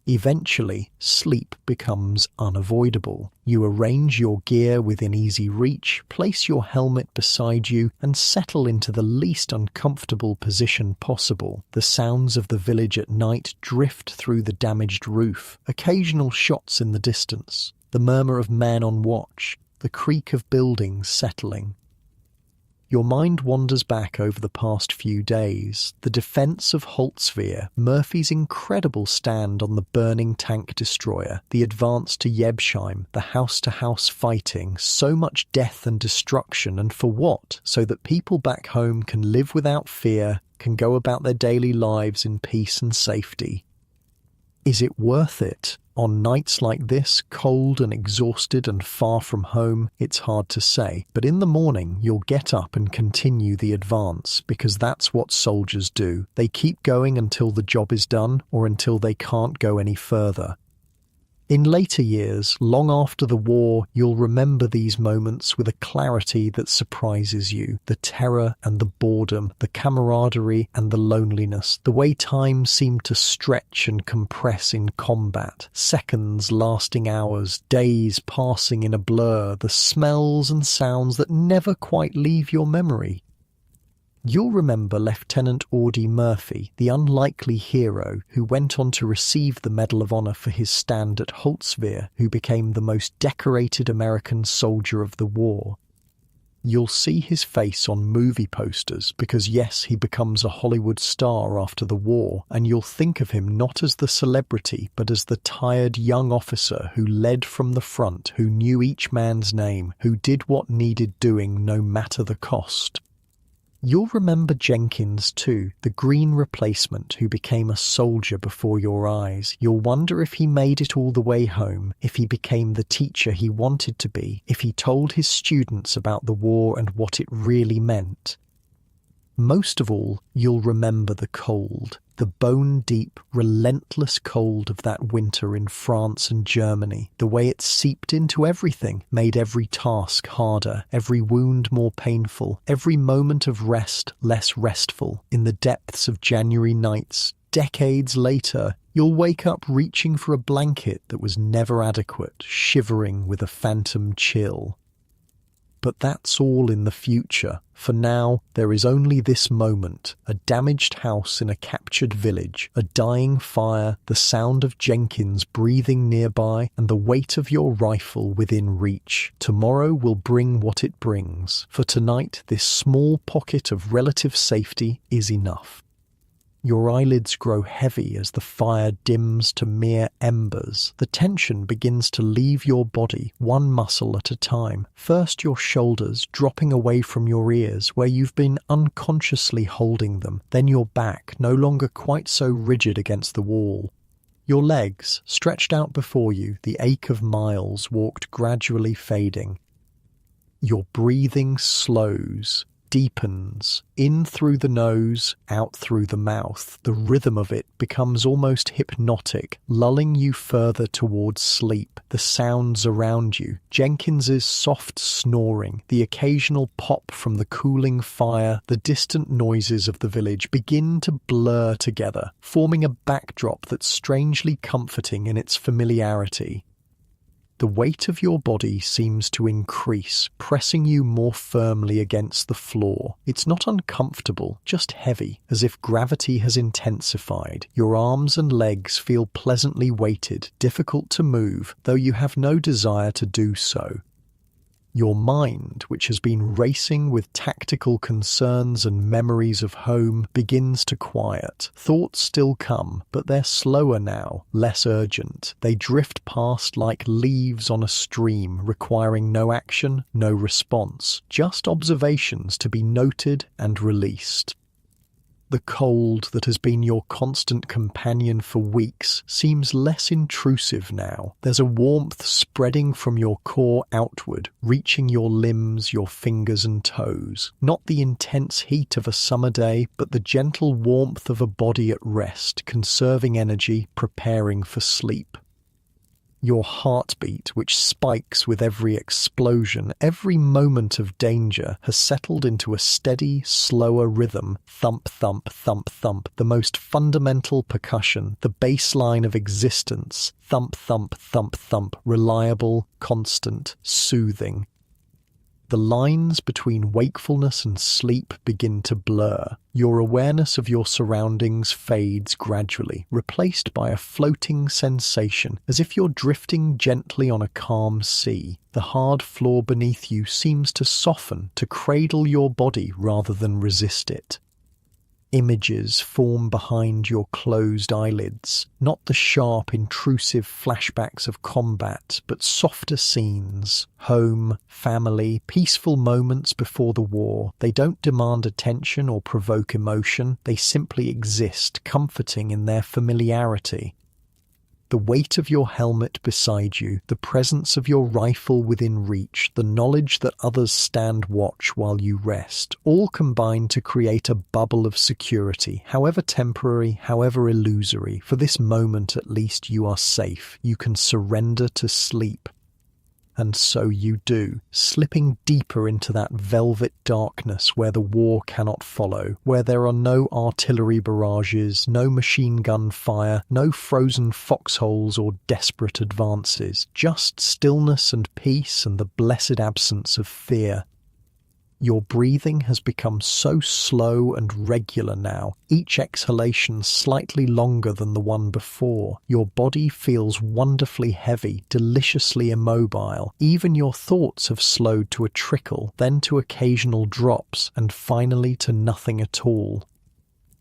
Eventually, sleep becomes unavoidable. You arrange your gear within easy reach, place your helmet beside you, and settle into the least uncomfortable position possible. The sounds of the village at night drift through the damaged roof, occasional shots in the distance, the murmur of men on watch, the creak of buildings settling. Your mind wanders back over the past few days, the defense of Holtzwihr, Murphy's incredible stand on the burning tank destroyer, the advance to Jebsheim, the house-to-house fighting, so much death and destruction, and for what? So that people back home can live without fear, can go about their daily lives in peace and safety. Is it worth it? On nights like this, cold and exhausted and far from home, it's hard to say. But in the morning, you'll get up and continue the advance, because that's what soldiers do. They keep going until the job is done, or until they can't go any further. In later years, long after the war, you'll remember these moments with a clarity that surprises you. The terror and the boredom, the camaraderie and the loneliness, the way time seemed to stretch and compress in combat, seconds lasting hours, days passing in a blur, the smells and sounds that never quite leave your memory. You'll remember Lieutenant Audie Murphy, the unlikely hero who went on to receive the Medal of Honor for his stand at Holtzwihr, who became the most decorated American soldier of the war. You'll see his face on movie posters because, yes, he becomes a Hollywood star after the war, and you'll think of him not as the celebrity but as the tired young officer who led from the front, who knew each man's name, who did what needed doing no matter the cost. You'll remember Jenkins too, the green replacement who became a soldier before your eyes. You'll wonder if he made it all the way home, if he became the teacher he wanted to be, if he told his students about the war and what it really meant. Most of all, you'll remember the cold, the bone-deep, relentless cold of that winter in France and Germany, the way it seeped into everything, made every task harder, every wound more painful, every moment of rest less restful. In the depths of January nights, decades later, you'll wake up reaching for a blanket that was never adequate, shivering with a phantom chill. But that's all in the future. For now, there is only this moment, a damaged house in a captured village, a dying fire, the sound of Jenkins breathing nearby, and the weight of your rifle within reach. Tomorrow will bring what it brings. For tonight, this small pocket of relative safety is enough. Your eyelids grow heavy as the fire dims to mere embers. The tension begins to leave your body, one muscle at a time. First your shoulders, dropping away from your ears, where you've been unconsciously holding them. Then your back, no longer quite so rigid against the wall. Your legs, stretched out before you, the ache of miles walked gradually fading. Your breathing slows, deepens, in through the nose, out through the mouth. The rhythm of it becomes almost hypnotic, lulling you further towards sleep. The sounds around you, Jenkins's soft snoring, the occasional pop from the cooling fire, the distant noises of the village begin to blur together, forming a backdrop that's strangely comforting in its familiarity. The weight of your body seems to increase, pressing you more firmly against the floor. It's not uncomfortable, just heavy, as if gravity has intensified. Your arms and legs feel pleasantly weighted, difficult to move, though you have no desire to do so. Your mind, which has been racing with tactical concerns and memories of home, begins to quiet. Thoughts still come, but they're slower now, less urgent. They drift past like leaves on a stream, requiring no action, no response, just observations to be noted and released. The cold that has been your constant companion for weeks seems less intrusive now. There's a warmth spreading from your core outward, reaching your limbs, your fingers and toes. Not the intense heat of a summer day, but the gentle warmth of a body at rest, conserving energy, preparing for sleep. Your heartbeat, which spikes with every explosion, every moment of danger, has settled into a steady, slower rhythm. Thump, thump, thump, thump, the most fundamental percussion, the baseline of existence. Thump, thump, thump, thump, reliable, constant, soothing. The lines between wakefulness and sleep begin to blur. Your awareness of your surroundings fades gradually, replaced by a floating sensation, as if you're drifting gently on a calm sea. The hard floor beneath you seems to soften, to cradle your body rather than resist it. Images form behind your closed eyelids, not the sharp, intrusive flashbacks of combat, but softer scenes, home, family, peaceful moments before the war. They don't demand attention or provoke emotion, they simply exist, comforting in their familiarity. The weight of your helmet beside you, the presence of your rifle within reach, the knowledge that others stand watch while you rest, all combine to create a bubble of security, however temporary, however illusory. For this moment at least you are safe, you can surrender to sleep. And so you do, slipping deeper into that velvet darkness where the war cannot follow, where there are no artillery barrages, no machine gun fire, no frozen foxholes or desperate advances, just stillness and peace and the blessed absence of fear. Your breathing has become so slow and regular now, each exhalation slightly longer than the one before. Your body feels wonderfully heavy, deliciously immobile. Even your thoughts have slowed to a trickle, then to occasional drops, and finally to nothing at all.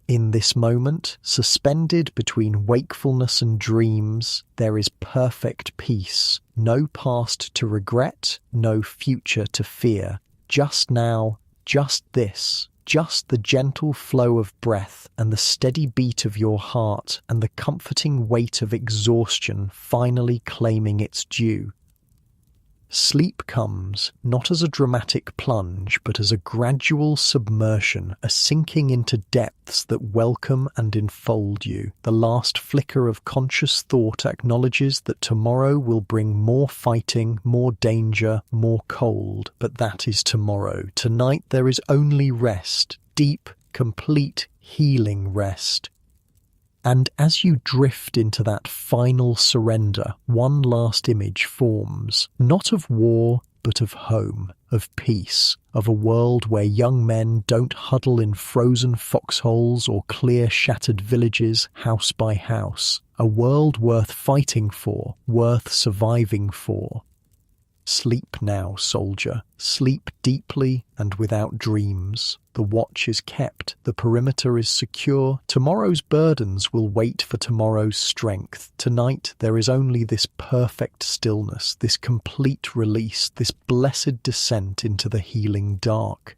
In this moment, suspended between wakefulness and dreams, there is perfect peace. No past to regret, no future to fear. Just now, just this, just the gentle flow of breath and the steady beat of your heart and the comforting weight of exhaustion finally claiming its due. Sleep comes, not as a dramatic plunge, but as a gradual submersion, a sinking into depths that welcome and enfold you. The last flicker of conscious thought acknowledges that tomorrow will bring more fighting, more danger, more cold, but that is tomorrow. Tonight there is only rest, deep, complete, healing rest. And as you drift into that final surrender, one last image forms, not of war, but of home, of peace, of a world where young men don't huddle in frozen foxholes or clear shattered villages house by house. A world worth fighting for, worth surviving for. Sleep now, soldier. Sleep deeply and without dreams. The watch is kept, the perimeter is secure. Tomorrow's burdens will wait for tomorrow's strength. Tonight there is only this perfect stillness, this complete release, this blessed descent into the healing dark.